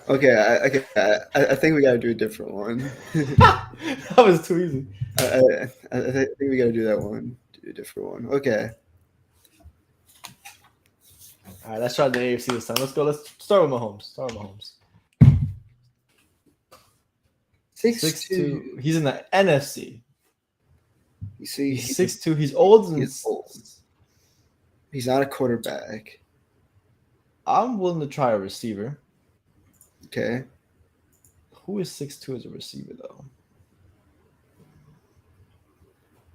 Okay, I think we got to do a different one. That was too easy. I think we got to do that one. Do a different one. Okay. All right, let's try the AFC this time. Let's go. Let's start with Mahomes. 6'2". He's in the NFC. You see, He's 6'2". He's old. He's old. He's not a quarterback. I'm willing to try a receiver. Okay. Who is 6'2" as a receiver, though?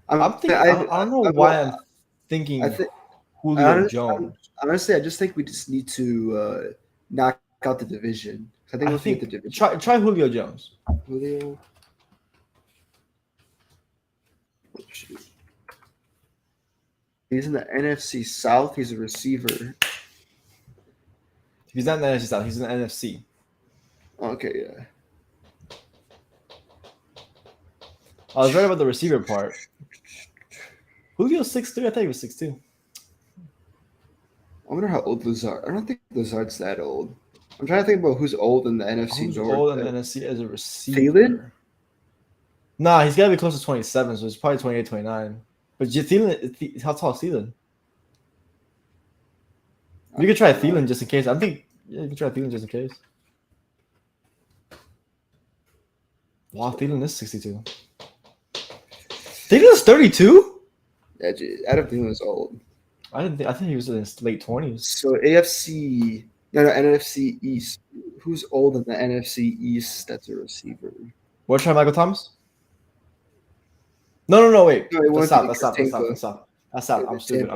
I'm thinking. I don't know why I'm thinking Julio Jones. Honestly, I just think we just need to knock out the division. I think we'll get the division. Try Julio Jones. Julio. He's in the NFC South. He's a receiver. He's not in the NFC South. He's in the NFC. Okay, yeah. I was right about the receiver part. Julio's 6'3". I thought he was 6'2". I wonder how old Lazard. I don't think Lazard's that old. I'm trying to think about who's old in the NFC Who's North. old in the NFC as a receiver? Thielen? Nah, he's got to be close to 27, so it's probably 28, 29. But Thielen, how tall is Thielen? You could try Thielen just in case. I think, yeah, you could try Thielen just in case. Wow, Thielen is 62. Thielen is 32? Yeah, Adam Thielen is old. I think he was in his late 20s. So NFC, no, NFC East. Who's old in the NFC East? That's a receiver. What, try Michael Thomas? No, wait. No, he That's went to stop. Tampa. I'm stupid. Tampa.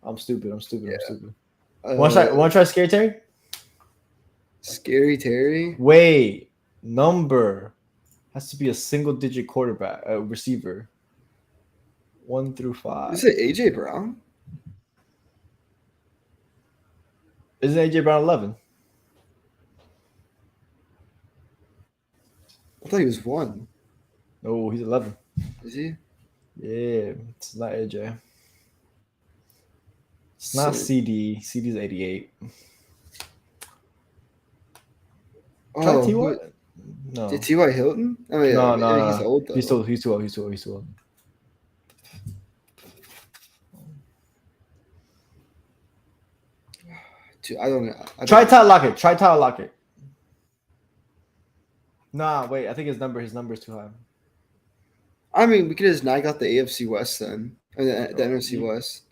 I'm stupid. Yeah. Want to try Scary Terry? Scary Terry. Wait, number has to be a single-digit quarterback, receiver. 1 through 5. Is it AJ Brown? Isn't AJ Brown 11? I thought he was 1. No, he's 11. Is he? Yeah, it's not AJ. It's not So- CD. CD's 88. Try Oh, T.Y.? who- No. did T.Y. Hilton? I mean, No. he's old though. He's too old. Dude, I don't know. Try Tyler Lockett. Nah, wait. I think his number is too high. I mean, we could just knock out the AFC West then, or the Oh, NFC yeah. West.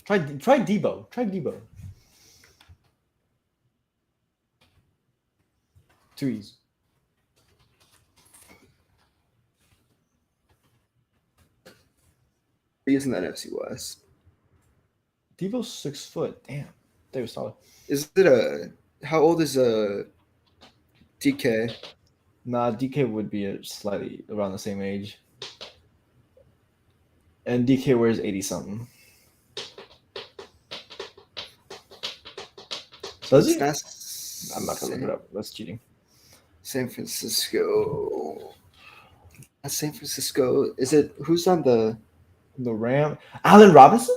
Try Debo. Too easy. He's in the NFC West. Debo's 6 foot. Damn, they were solid. Is it how old is DK? Nah, DK would be slightly around the same age. And DK wears 80 something. Does he? I'm not gonna look it up. That's cheating. San Francisco. That's San Francisco. Is it who's on the? The Ram. Allen Robinson?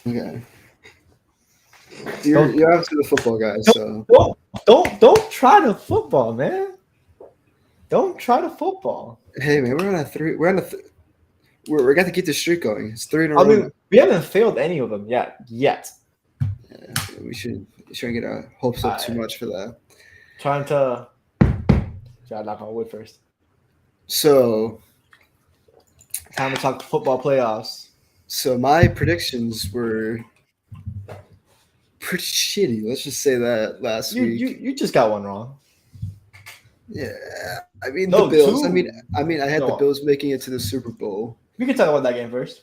Okay. You're obviously the football guy, so Don't try the football, man. Don't try the football. hey man, we're on a three. We're got to keep the streak going. It's 3 in a I row. mean, we haven't failed any of them yet. Yeah, we shouldn't get our hopes up too much for that. Try to knock on wood first. So Time to talk football playoffs. my predictions were pretty shitty. Let's just say that last week. You just got one wrong. Yeah, I mean No, the Bills. two. I mean, I had the No. Bills making it to the Super Bowl. We can talk about that game first.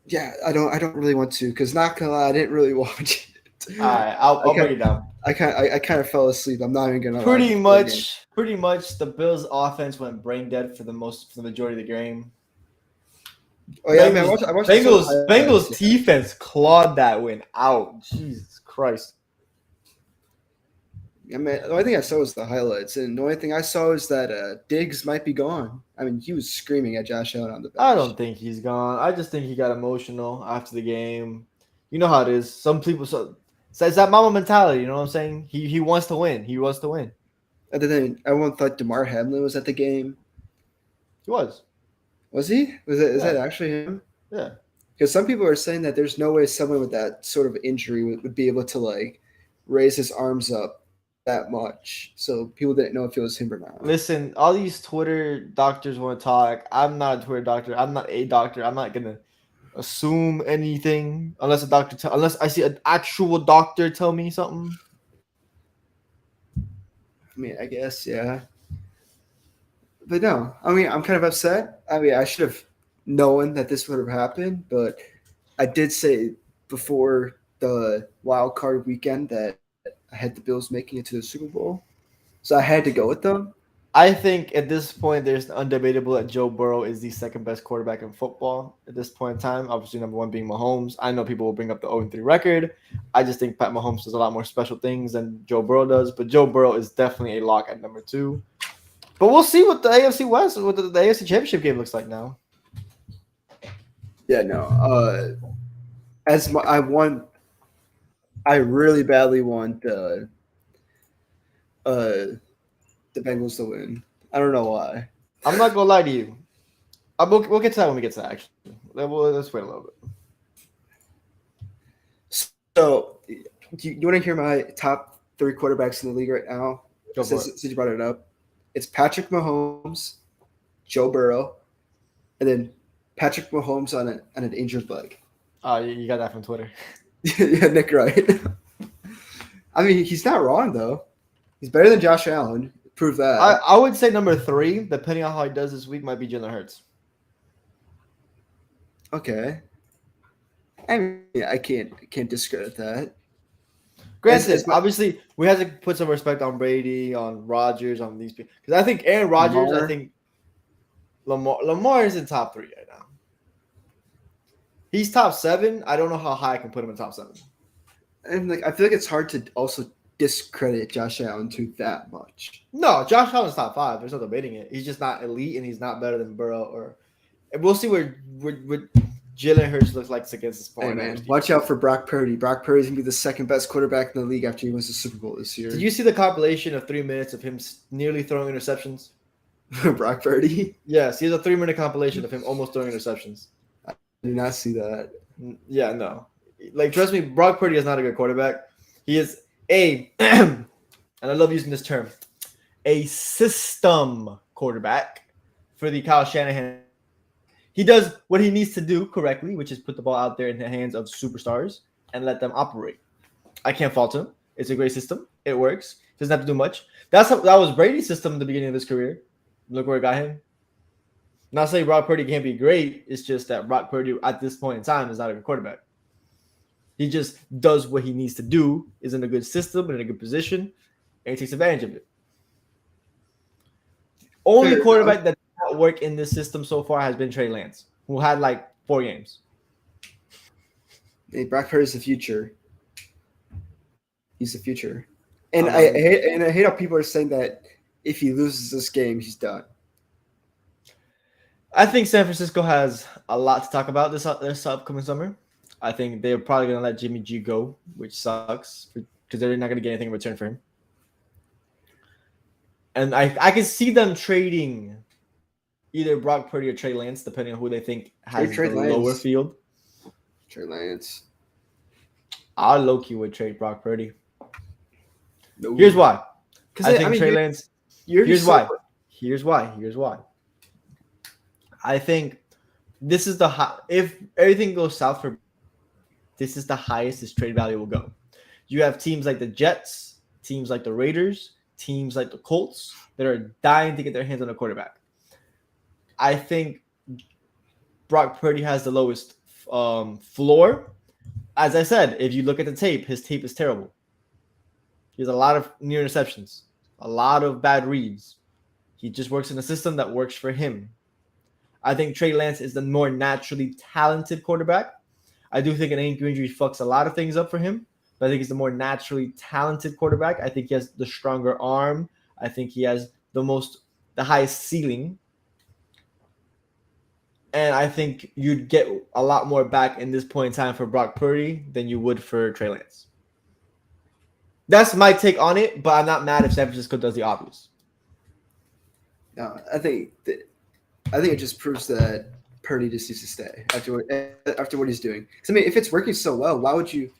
Yeah, I don't really want to because not gonna lie, I didn't really watch it. All right, I'll Okay. break it down. I kind of fell asleep. I'm not even gonna lie. Pretty much, the Bills' offense went brain dead for the majority of the game. Oh yeah, man. I watched Bengals defense clawed that win out. Jesus Christ. Yeah, man. The only thing I saw was the highlights, and the only thing I saw is that Diggs might be gone. I mean, he was screaming at Josh Allen on the bench. I don't think he's gone. I just think he got emotional after the game. You know how it is. Some people so it's that mama mentality. You know what I'm saying? He wants to win. He wants to win. Other than everyone thought DeMar Hamlin was at the game. He was. Was he? Is Yeah. that actually him? Yeah. Because some people are saying that there's no way someone with that sort of injury would be able to like raise his arms up that much. So people didn't know if it was him or not. Listen, all these Twitter doctors want to talk. I'm not a Twitter doctor. I'm not a doctor. I'm not gonna assume anything unless unless I see an actual doctor tell me something. I mean, I guess, yeah. But no, I mean, I'm kind of upset. I mean, I should have known that this would have happened, but I did say before the wild card weekend that I had the Bills making it to the Super Bowl. So I had to go with them. I think at this point, there's undebatable that Joe Burrow is the second best quarterback in football at this point in time. Obviously, number one being Mahomes. I know people will bring up the 0-3 record. I just think Pat Mahomes does a lot more special things than Joe Burrow does, but Joe Burrow is definitely a lock at number 2. But we'll see what the AFC West, what the AFC Championship game looks like now. Yeah, no. I really badly want the Bengals to win. I don't know why. I'm not gonna lie to you. We'll get to that when we get to that. Actually, let's wait a little bit. So, you want to hear my top 3 quarterbacks in the league right now? Go for it. Since you brought it up, it's Patrick Mahomes, Joe Burrow, and then Patrick Mahomes on an injured leg. Oh, you got that from Twitter. Yeah, Nick Wright. I mean, he's not wrong though. He's better than Josh Allen. Prove that. I would say number 3, depending on how he does this week, might be Jalen Hurts. Okay. I mean, I can't discredit that. Granted, obviously, we have to put some respect on Brady, on Rodgers, on these people. Because I think Aaron Rodgers, Lamar. I think Lamar is in top 3 right now. He's top 7. I don't know how high I can put him in top 7. And like, I feel like it's hard to also discredit Josh Allen to that much. No, Josh Allen's top 5. There's no debating it. He's just not elite, and he's not better than Burrow. And we'll see where Jalen Hurts looks like against this Hey point. man, watch out for Brock Purdy. Brock Purdy's gonna be the second best quarterback in the league after he wins the Super Bowl this year. Did you see the compilation of 3 minutes of him nearly throwing interceptions? Brock Purdy? Yes, he has a 3-minute compilation of him almost throwing interceptions. I did not see that. Yeah, no. Like, trust me, Brock Purdy is not a good quarterback. He is and I love using this term, a system quarterback for the Kyle Shanahan. He does what he needs to do correctly, which is put the ball out there in the hands of superstars and let them operate. I can't fault him. It's a great system. It works. Doesn't have to do much. That was Brady's system in the beginning of his career. Look where it got him. Not saying Brock Purdy can't be great. It's just that Brock Purdy at this point in time is not a good quarterback. He just does what he needs to do, is in a good system, in a good position, and he takes advantage of it. Only quarterback that did not work in this system so far has been Trey Lance, who had like 4 games. Hey, Brock Purdy's the future. He's the future. And I hate how people are saying that if he loses this game, he's done. I think San Francisco has a lot to talk about this upcoming summer. I think they're probably going to let Jimmy G go, which sucks because they're not going to get anything in return for him. And I can see them trading either Brock Purdy or Trey Lance, depending on who they think has the lower field. Trey Lance. I low-key would trade Brock Purdy. No. Here's why. I think mean, Trey Lance. Here's why. Here's why. I think this is if everything goes south for, this is the highest his trade value will go. You have teams like the Jets, teams like the Raiders, teams like the Colts that are dying to get their hands on a quarterback. I think Brock Purdy has the lowest floor. As I said, if you look at the tape, his tape is terrible. He has a lot of near interceptions, a lot of bad reads. He just works in a system that works for him. I think Trey Lance is the more naturally talented quarterback. I do think an ankle injury fucks a lot of things up for him, but I think he's the more naturally talented quarterback. I think he has the stronger arm. I think he has the highest ceiling. And I think you'd get a lot more back in this point in time for Brock Purdy than you would for Trey Lance. That's my take on it, but I'm not mad if San Francisco does the obvious. No, I think it just proves that Purdy just needs to stay after what he's doing. Because I mean, if it's working so well, why would you?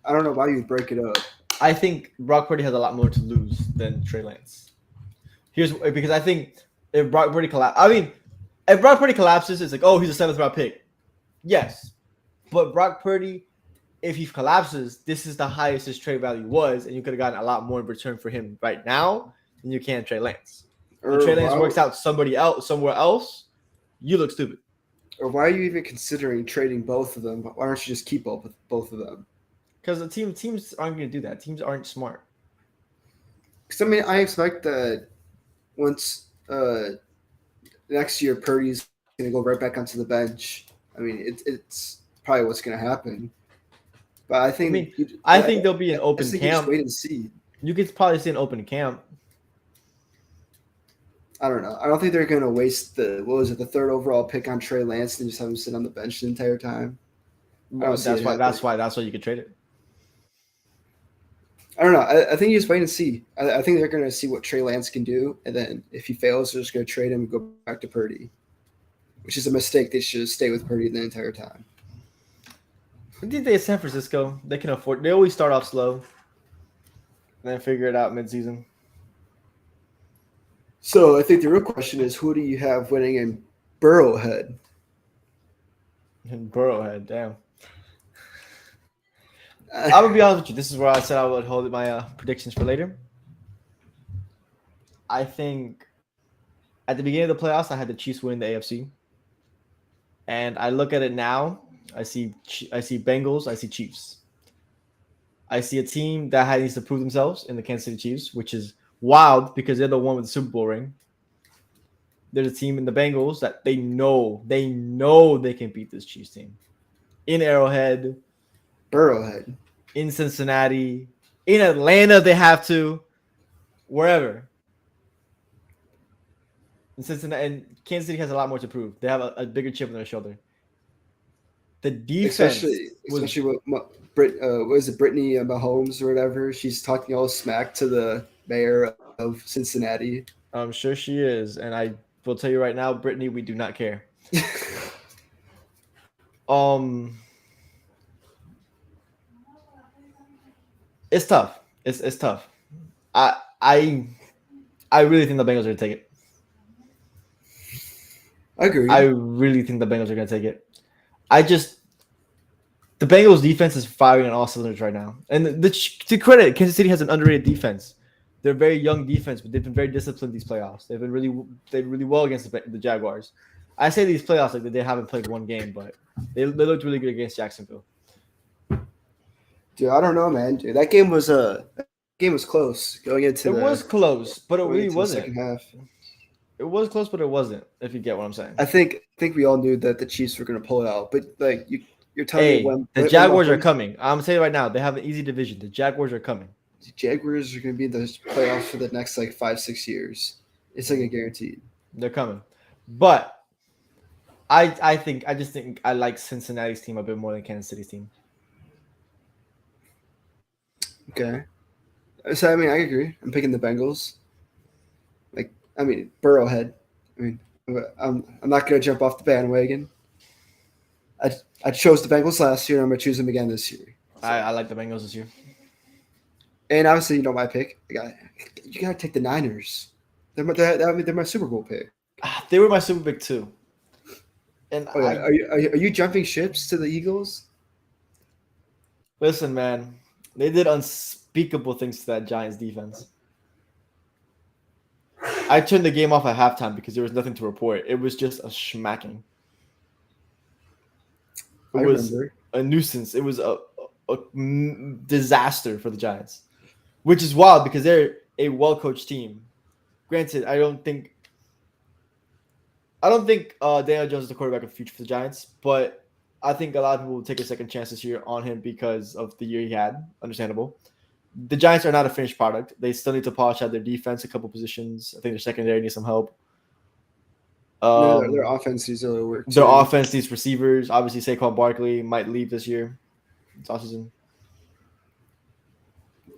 I don't know why you would break it up. I think Brock Purdy has a lot more to lose than Trey Lance. Because I think if Brock Purdy collapses, it's like, oh, he's a 7th round pick. Yes, but Brock Purdy, if he collapses, this is the highest his trade value was, and you could have gotten a lot more in return for him right now than you can Trey Lance. If Trey Lance works out somewhere else, you look stupid. Or why are you even considering trading both of them? Why don't you just keep both of them? Because the teams aren't going to do that. Teams aren't smart. Because I mean, I expect that once next year Purdy's going to go right back onto the bench. I mean, it's probably what's going to happen. But I think I think there'll be an open camp. Wait and see. You could probably see an open camp. I don't know. I don't think they're going to waste the third overall pick on Trey Lance and just have him sit on the bench the entire time. don't see That's it why. happening. That's why you could trade it. I don't know. I think you just wait and see. I think they're going to see what Trey Lance can do, and then if he fails, they're just going to trade him and go back to Purdy, which is a mistake. They should stay with Purdy the entire time. I think they San Francisco. They can afford. They always start off slow, and then figure it out midseason. So I think the real question is, who do you have winning in Burrowhead? And Burrowhead, damn. I'm gonna be honest with you. This is where I said I would hold my predictions for later. I think at the beginning of the playoffs, I had the Chiefs winning the AFC, and I look at it now. I see Bengals. I see Chiefs. I see a team that needs to prove themselves in the Kansas City Chiefs, which is wild because they're the one with the Super Bowl ring. There's a team in the Bengals that they know they can beat this Chiefs team in Arrowhead. Burrowhead. In Cincinnati, in Atlanta, they have to, wherever. In Cincinnati, and Kansas City has a lot more to prove. They have a bigger chip on their shoulder. The defense, especially what is it, Brittany Mahomes or whatever? She's talking all smack to the mayor of Cincinnati. I'm sure she is, and I will tell you right now, Brittany, we do not care. It's tough. It's tough. I really think the Bengals are gonna take it. I agree. I really think the Bengals are gonna take it. The Bengals defense is firing on all cylinders right now, and to credit, Kansas City has an underrated defense. They're a very young defense, but they've been very disciplined these playoffs. They've played really well against the Jaguars. I say these playoffs like they haven't played one game, but they looked really good against Jacksonville. Dude, I don't know, man. Dude, that game was close going into. It was close, but it really into the wasn't. second half. It was close, but it wasn't. If you get what I'm saying. I think we all knew that the Chiefs were going to pull it out, but like you're telling me when the Jaguars are coming. I'm saying right now they have an easy division. The Jaguars are coming. The Jaguars are going to be in the playoffs for the next like 5-6 years. It's like a guaranteed. They're coming, but I just think I like Cincinnati's team a bit more than Kansas City's team. Okay. So, I mean, I agree. I'm picking the Bengals. Burrowhead. I'm not going to jump off the bandwagon. I chose the Bengals last year, and I'm going to choose them again this year. So. I like the Bengals this year. And obviously, my pick. You got to take the Niners. They're my Super Bowl pick. They were my Super pick too. And are you jumping ships to the Eagles? Listen, man. They did unspeakable things to that Giants defense. I turned the game off at halftime because there was nothing to report. It was just a schmacking. It was a nuisance. It was a disaster for the Giants, which is wild because they're a well-coached team. Granted, I don't think Daniel Jones is the quarterback of the future for the Giants, but I think a lot of people will take a second chance this year on him because of the year he had. Understandable. The Giants are not a finished product. They still need to polish out their defense a couple positions. I think their secondary needs some help. Their offense needs a little work. Their offense needs receivers. Obviously, Saquon Barkley might leave this year. It's offseason.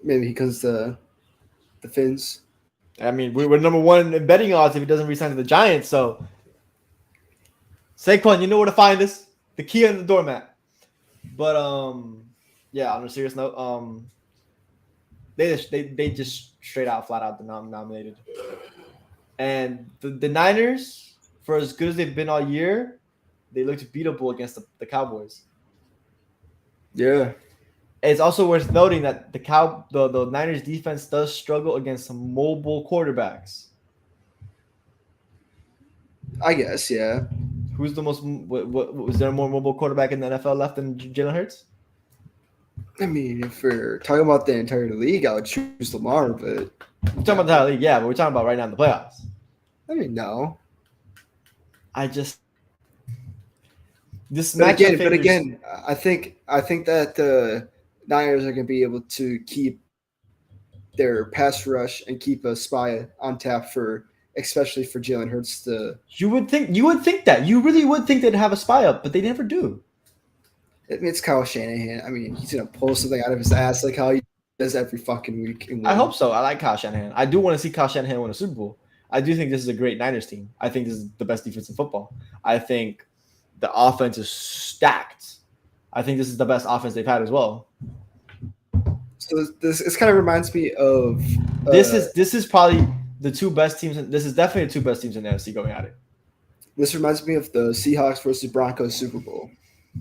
Maybe because the Finns. I mean, we're number one in betting odds if he doesn't resign to the Giants. So, Saquon, you know where to find us. The key on the doormat. But yeah. On a serious note, they just straight out, flat out nominated. And the Niners, for as good as they've been all year, they looked beatable against the Cowboys. Yeah. It's also worth noting that the Niners defense does struggle against some mobile quarterbacks. I guess, yeah. Who's the most? What was there more mobile quarterback in the NFL left than Jalen Hurts? I mean, if we're talking about the entire league, I would choose Lamar, but we're talking about the entire league, yeah, but we're talking about right now in the playoffs. I mean, no. But again, I think that the Niners are going to be able to keep their pass rush and keep a spy on tap for especially for Jalen Hurts to. You would think that. You really would think they'd have a spy up, but they never do. I mean, it's Kyle Shanahan. I mean, he's gonna pull something out of his ass like how he does every fucking week. And I win. hope so. I like Kyle Shanahan. I do want to see Kyle Shanahan win a Super Bowl. I do think this is a great Niners team. I think this is the best defense in football. I think the offense is stacked. I think this is the best offense they've had as well. So this kind of reminds me of This is probably the two best teams. This is definitely the two best teams in the NFC going at it. This reminds me of the Seahawks versus Broncos Super Bowl.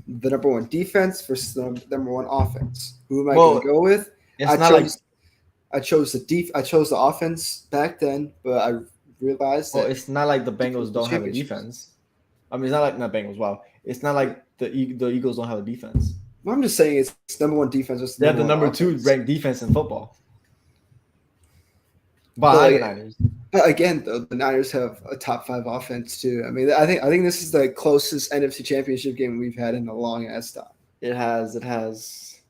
The number one defense versus the number one offense. Who am I going to go with? I chose the offense back then, but I realized that it's not like the Bengals don't have a defense. I mean, it's not like not Bengals. Wow, it's not like the Eagles don't have a defense. Well, I'm just saying it's number one defense. They have the number two ranked defense in football. Behind the Niners. But again, though, the Niners have a top 5 offense too. I mean, I think this is the closest NFC Championship game we've had in a long ass time. It has.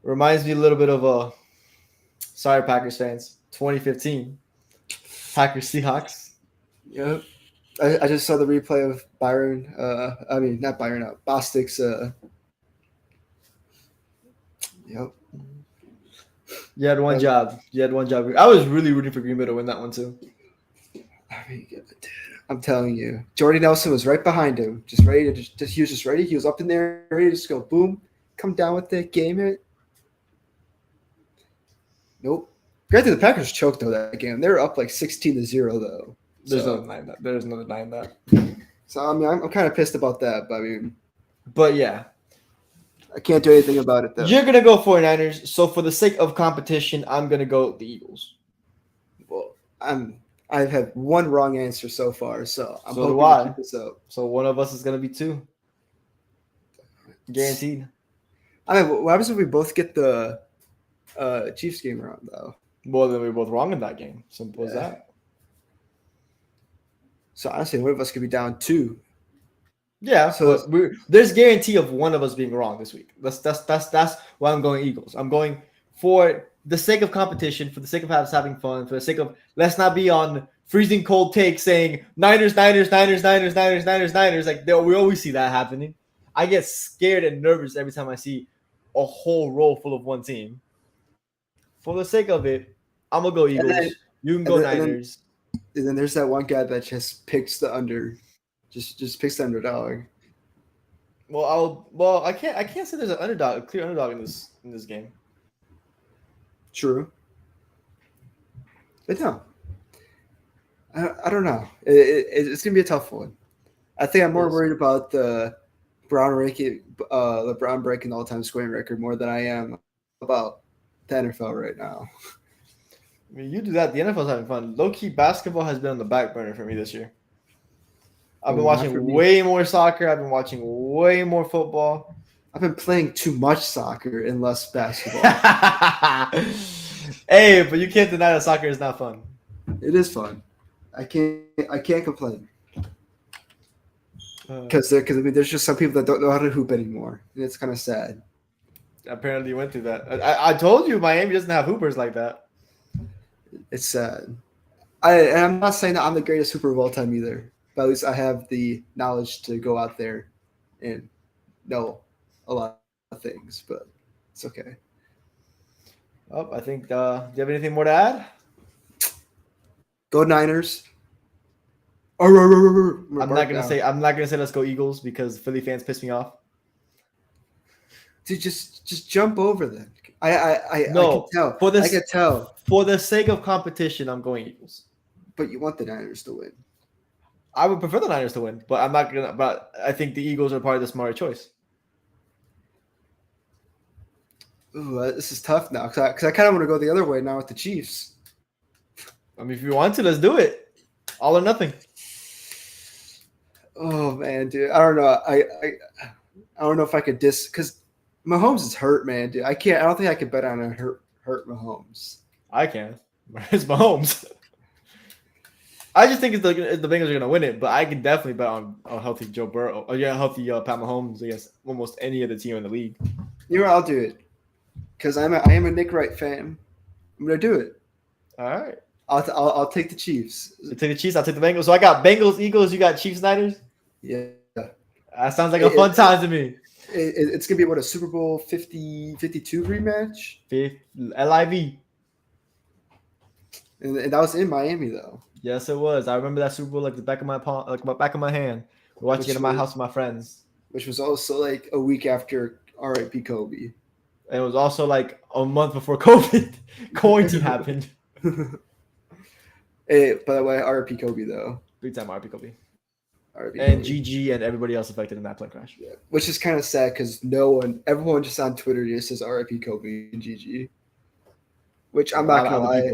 Reminds me a little bit of a. Sorry, Packers fans. 2015, Packers Seahawks. Yep. I just saw the replay of Byron. Not Byron. Bostic's. Yep. You had one job. I was really rooting for Green Bay to win that one too. I mean, I'm telling you, Jordy Nelson was right behind him, just ready to. He was just ready. He was up in there, ready to just go boom, come down with it, game it. Nope. Granted, the Packers choked though that game. They were up like 16-0 though. There's no denying that. There's no denying that. So I mean, I'm kind of pissed about that, but I mean, yeah, I can't do anything about it though. You're gonna go 49ers. So for the sake of competition, I'm gonna go the Eagles. Well, I've had one wrong answer so far, so I'm hoping to keep this up. So one of us is gonna be 2. Guaranteed. I mean, what happens if we both get the Chiefs game wrong though? Well, then we're both wrong in that game. Simple as that. So honestly, one of us could be down 2. Yeah, so there's guarantee of one of us being wrong this week. That's why I'm going Eagles. I'm going for the sake of competition, for the sake of having fun, for the sake of let's not be on freezing cold takes saying Niners. Like we always see that happening. I get scared and nervous every time I see a whole row full of one team. For the sake of it, I'm gonna go Eagles. You can go Niners. And then there's that one guy that just picks the under, just picks the underdog. Well, I can't say there's a clear underdog in this game. True. But no, I don't know. It's gonna be a tough one. I think I'm more worried about the LeBron breaking the all-time scoring record more than I am about the NFL right now. I mean, you do that. The NFL's having fun. Low-key basketball has been on the back burner for me this year. I've been watching way more soccer. I've been watching way more football. I've been playing too much soccer and less basketball. Hey, but you can't deny that soccer is not fun. It is fun. I can't complain. Because I mean, there's just some people that don't know how to hoop anymore, and it's kind of sad. Apparently, you went through that. I told you Miami doesn't have hoopers like that. It's sad. I'm not saying that I'm the greatest hooper of all time either, but at least I have the knowledge to go out there and know a lot of things. But it's okay. Oh, I think. Do you have anything more to add? Go Niners. I'm not gonna say let's go Eagles because Philly fans piss me off. Dude, just jump over them. I can tell. I can tell. For the sake of competition, I'm going Eagles. But you want the Niners to win. I would prefer the Niners to win, but I'm not gonna. But I think the Eagles are probably the smarter choice. Ooh, this is tough now because I kind of want to go the other way now with the Chiefs. I mean, if you want to, let's do it. All or nothing. Oh man, dude, I don't know. I don't know if I could because Mahomes is hurt, man, dude. I don't think I could bet on a hurt Mahomes. I can. It's Mahomes. I just think the Bengals are gonna win it, but I can definitely bet on a healthy Joe Burrow. Healthy Pat Mahomes against almost any other team in the league. You know what? I'll do it because I am a Nick Wright fan. I'm gonna do it. All right. I'll take the Chiefs. You take the Chiefs. I'll take the Bengals. So I got Bengals, Eagles. You got Chiefs, Niners. Yeah. That sounds like a fun time to me. It's gonna be what, a Super Bowl 52 rematch, LIV. and that was in Miami though. Yes, it was. I remember that Super Bowl like the back of my palm, like my back of my hand. We're watching it in my house with my friends. Which was also like a week after R.I.P. Kobe. And it was also like a month before COVID quarantine happened. Hey, by the way, R.I.P. Kobe though. Big time RP Kobe. R.I.P. And Kobe. GG and everybody else affected in that plane crash. Yeah, which is kind of sad because everyone just on Twitter just says R.I.P. Kobe and GG. Which I'm not gonna lie,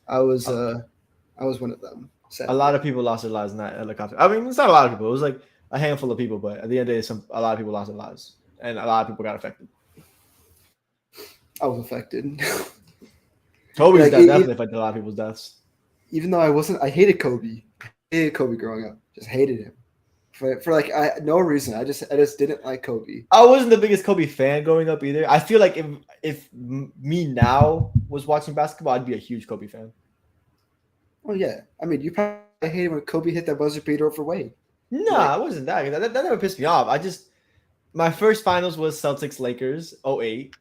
I was one of them. Sadly. A lot of people lost their lives in that helicopter. I mean, it's not a lot of people. It was like a handful of people, but at the end of the day, a lot of people lost their lives, and a lot of people got affected. I was affected. Kobe's death definitely affected a lot of people's deaths. Even though I hated Kobe. I hated Kobe growing up. Just hated him. For like no reason. I just didn't like Kobe. I wasn't the biggest Kobe fan growing up either. I feel like if me now was watching basketball, I'd be a huge Kobe fan. Oh yeah. I mean, you probably hated when Kobe hit that buzzer beater over Wade. Nah, it wasn't that. That never pissed me off. My first finals was Celtics Lakers 08.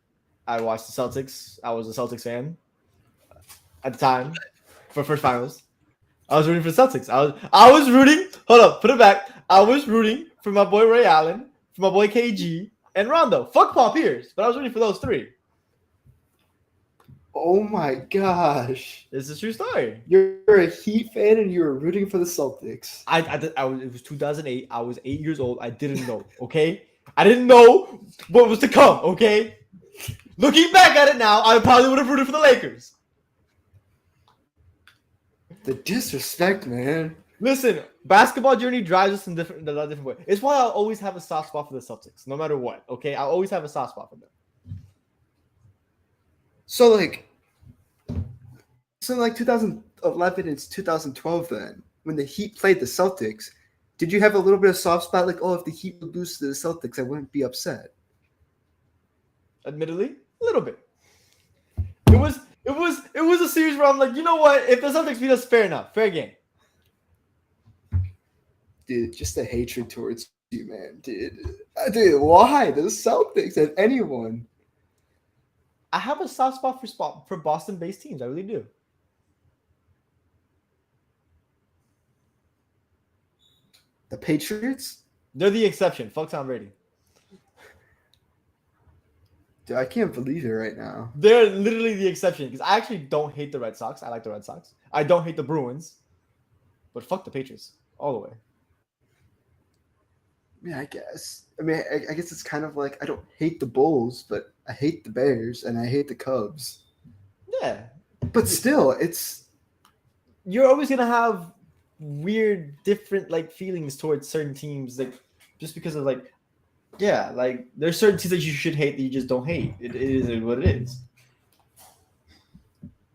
I watched the Celtics. I was a Celtics fan at the time for first finals. I was rooting for the Celtics. I was rooting. Hold up, put it back. I was rooting for my boy Ray Allen, for my boy KG, and Rondo. Fuck Paul Pierce, but I was rooting for those three. Oh my gosh. This is a true story. You're a Heat fan and you were rooting for the Celtics. It was 2008. I was 8 years old. I didn't know, okay? I didn't know what was to come, okay? Looking back at it now, I probably would have rooted for the Lakers. The disrespect, man. Listen, basketball journey drives us in a lot of different ways. It's why I'll always have a soft spot for the Celtics, no matter what, okay? I'll always have a soft spot for them. So like 2011 and 2012 then, when the Heat played the Celtics, did you have a little bit of soft spot like, oh, if the Heat would lose to the Celtics, I wouldn't be upset? Admittedly, a little bit. It was a series where I'm like, you know what? If the Celtics beat us, fair enough. Fair game. Dude, just the hatred towards you, man. Dude, why? The Celtics and anyone. I have a soft spot for Boston-based teams. I really do. The Patriots? They're the exception. Fuck Tom Brady. Dude, I can't believe it right now. They're literally the exception because I actually don't hate the Red Sox. I like the Red Sox. I don't hate the Bruins. But fuck the Patriots all the way. Yeah, I guess. I mean, I guess it's kind of like I don't hate the Bulls, but I hate the Bears and I hate the Cubs. Yeah. But still, you're always gonna have weird, different like feelings towards certain teams, like just because of like, yeah, like there's certain teams that you should hate that you just don't hate. It is what it is.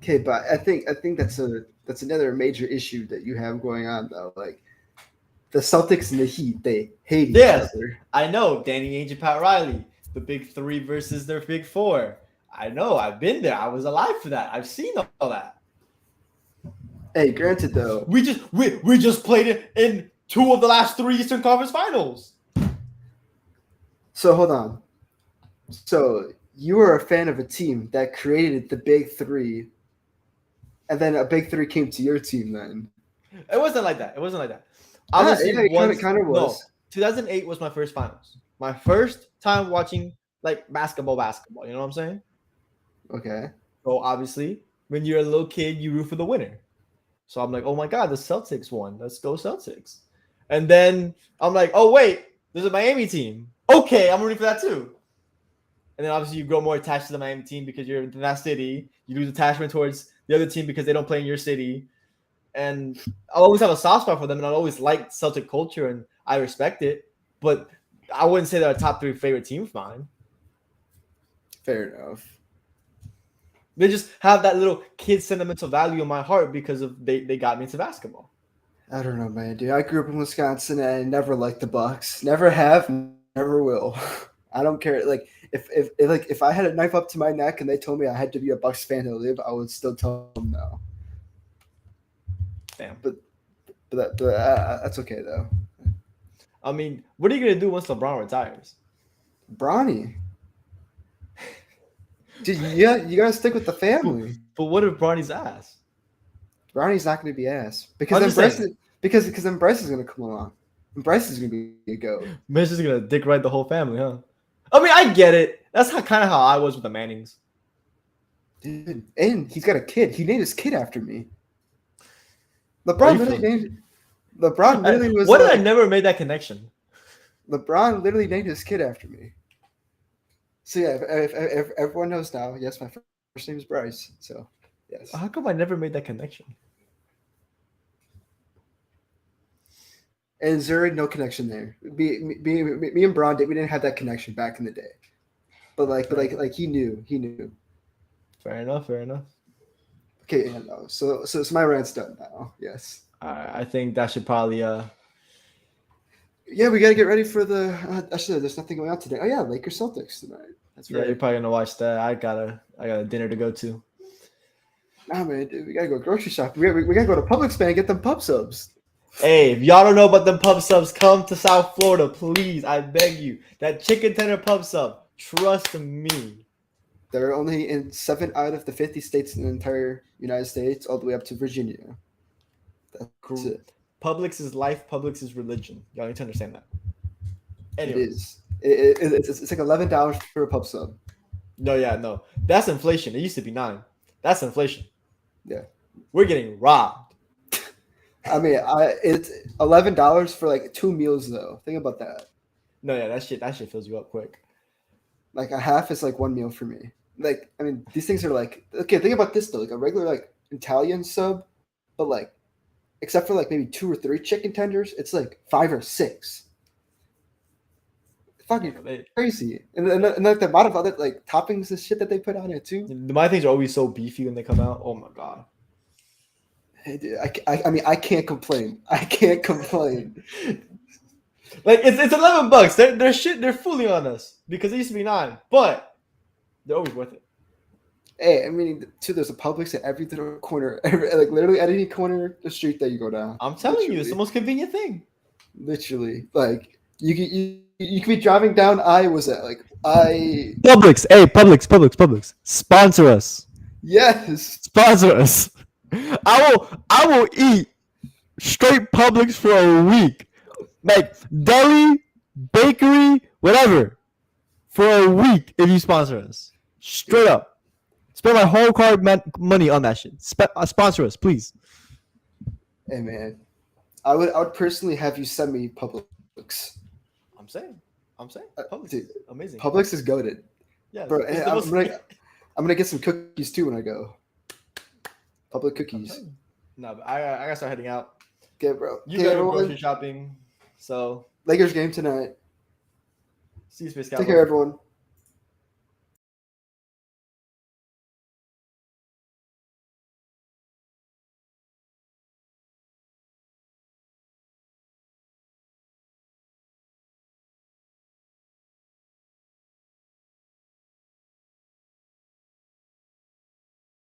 Okay, but I think that's another major issue that you have going on though. Like the Celtics and the Heat, they hate each other. I know. Danny Ainge and Pat Riley, the big three versus their big four. I know. I've been there. I was alive for that. I've seen all that. Hey, granted though, we just played it in 2 of the last 3 Eastern Conference Finals. So hold on. So you were a fan of a team that created the big three, and then a big three came to your team. Then it wasn't like that. It kind of was. No, 2008 was my first finals. My first time watching like basketball. You know what I'm saying? Okay. So obviously, when you're a little kid, you root for the winner. So I'm like, oh my God, the Celtics won. Let's go Celtics. And then I'm like, oh wait, there's a Miami team. Okay, I'm rooting for that too. And then obviously you grow more attached to the Miami team because you're in that city. You lose attachment towards the other team because they don't play in your city. And I'll always have a soft spot for them, and I'll always like Celtic culture, and I respect it. But I wouldn't say they're a top 3 favorite team of mine. Fair enough. They just have that little kid sentimental value in my heart because of they got me into basketball. I don't know, man, dude. I grew up in Wisconsin and I never liked the Bucks. Never have, never will. I don't care. Like if I had a knife up to my neck and they told me I had to be a Bucks fan to live, I would still tell them no. damn. That's okay though. I mean, what are you gonna do once LeBron retires? Bronny. Dude, you gotta stick with the family. But what if Bronny's ass? Bronny's not gonna be ass because I'm then just Bryce saying. because then Bryce is gonna come along. And Bryce is gonna be a goat. Mitch is gonna dick ride the whole family, huh? I mean, I get it. That's kind of how I was with the Mannings. Dude, and he's got a kid. He named his kid after me. Are LeBron you literally feeling- named. LeBron literally was. What did like, I never made that connection? LeBron literally named his kid after me. So yeah, if everyone knows now, yes, my first name is Bryce. So yes. How come I never made that connection? And Zuri, no connection there. Me and Braun, we didn't have that connection back in the day. But like he knew. Fair enough. Okay, yeah, no. So my rant's done now. Yes. I think that should probably Yeah, we gotta get ready for the. Actually, there's nothing going on today. Oh yeah, Lakers Celtics tonight. That's yeah, right. you're probably gonna watch that. I got a dinner to go to. Nah, man, dude, we gotta go grocery shopping. We gotta go to Publix, man, and get them pub subs. Hey, if y'all don't know about them pub subs, come to South Florida, please. I beg you. That chicken tender pub sub. Trust me. They're only in 7 out of the 50 states in the entire United States, all the way up to Virginia. That's it. Publix is life. Publix is religion. Y'all need to understand that. It Anyway. is. It's like $11 for a pub sub. No. That's inflation. It used to be 9. That's inflation. Yeah. We're getting robbed. I mean, it's $11 for like 2 meals though. Think about that. No, yeah, that shit fills you up quick. Like a half is like 1 meal for me. Like, I mean, these things are like, okay, think about this though. Like a regular like Italian sub, but like, except for like maybe 2 or 3 chicken tenders, it's like 5 or 6. Fucking crazy. And like the amount of other like toppings and shit that they put on it too. My things are always so beefy when they come out. Oh my god. Hey, dude, I mean, I can't complain. I can't complain. Like it's $11. They're fooling on us because it used to be 9, but they're always worth it. Hey, I mean, too, there's a Publix at every little corner, like literally at any corner of the street that you go down. I'm telling you, it's the most convenient thing. Literally, like you could be driving down Iowa's at like Publix, hey, Publix, sponsor us. Yes. Sponsor us. I will eat straight Publix for a week. Like deli, bakery, whatever. For a week if you sponsor us. Straight up. Spend my whole card money on that shit. Sponsor us, please. Hey man, I would personally have you send me Publix. I'm saying. Publix Dude, is amazing. Publix is goated. Yeah, Bro, it's hey, the most- I'm gonna get some cookies too when I go. Public cookies. No, but I gotta start heading out. Okay, bro. You Okay, gotta go everyone. grocery shopping. So Lakers game tonight. see you, Space Take Cowboy. care, everyone.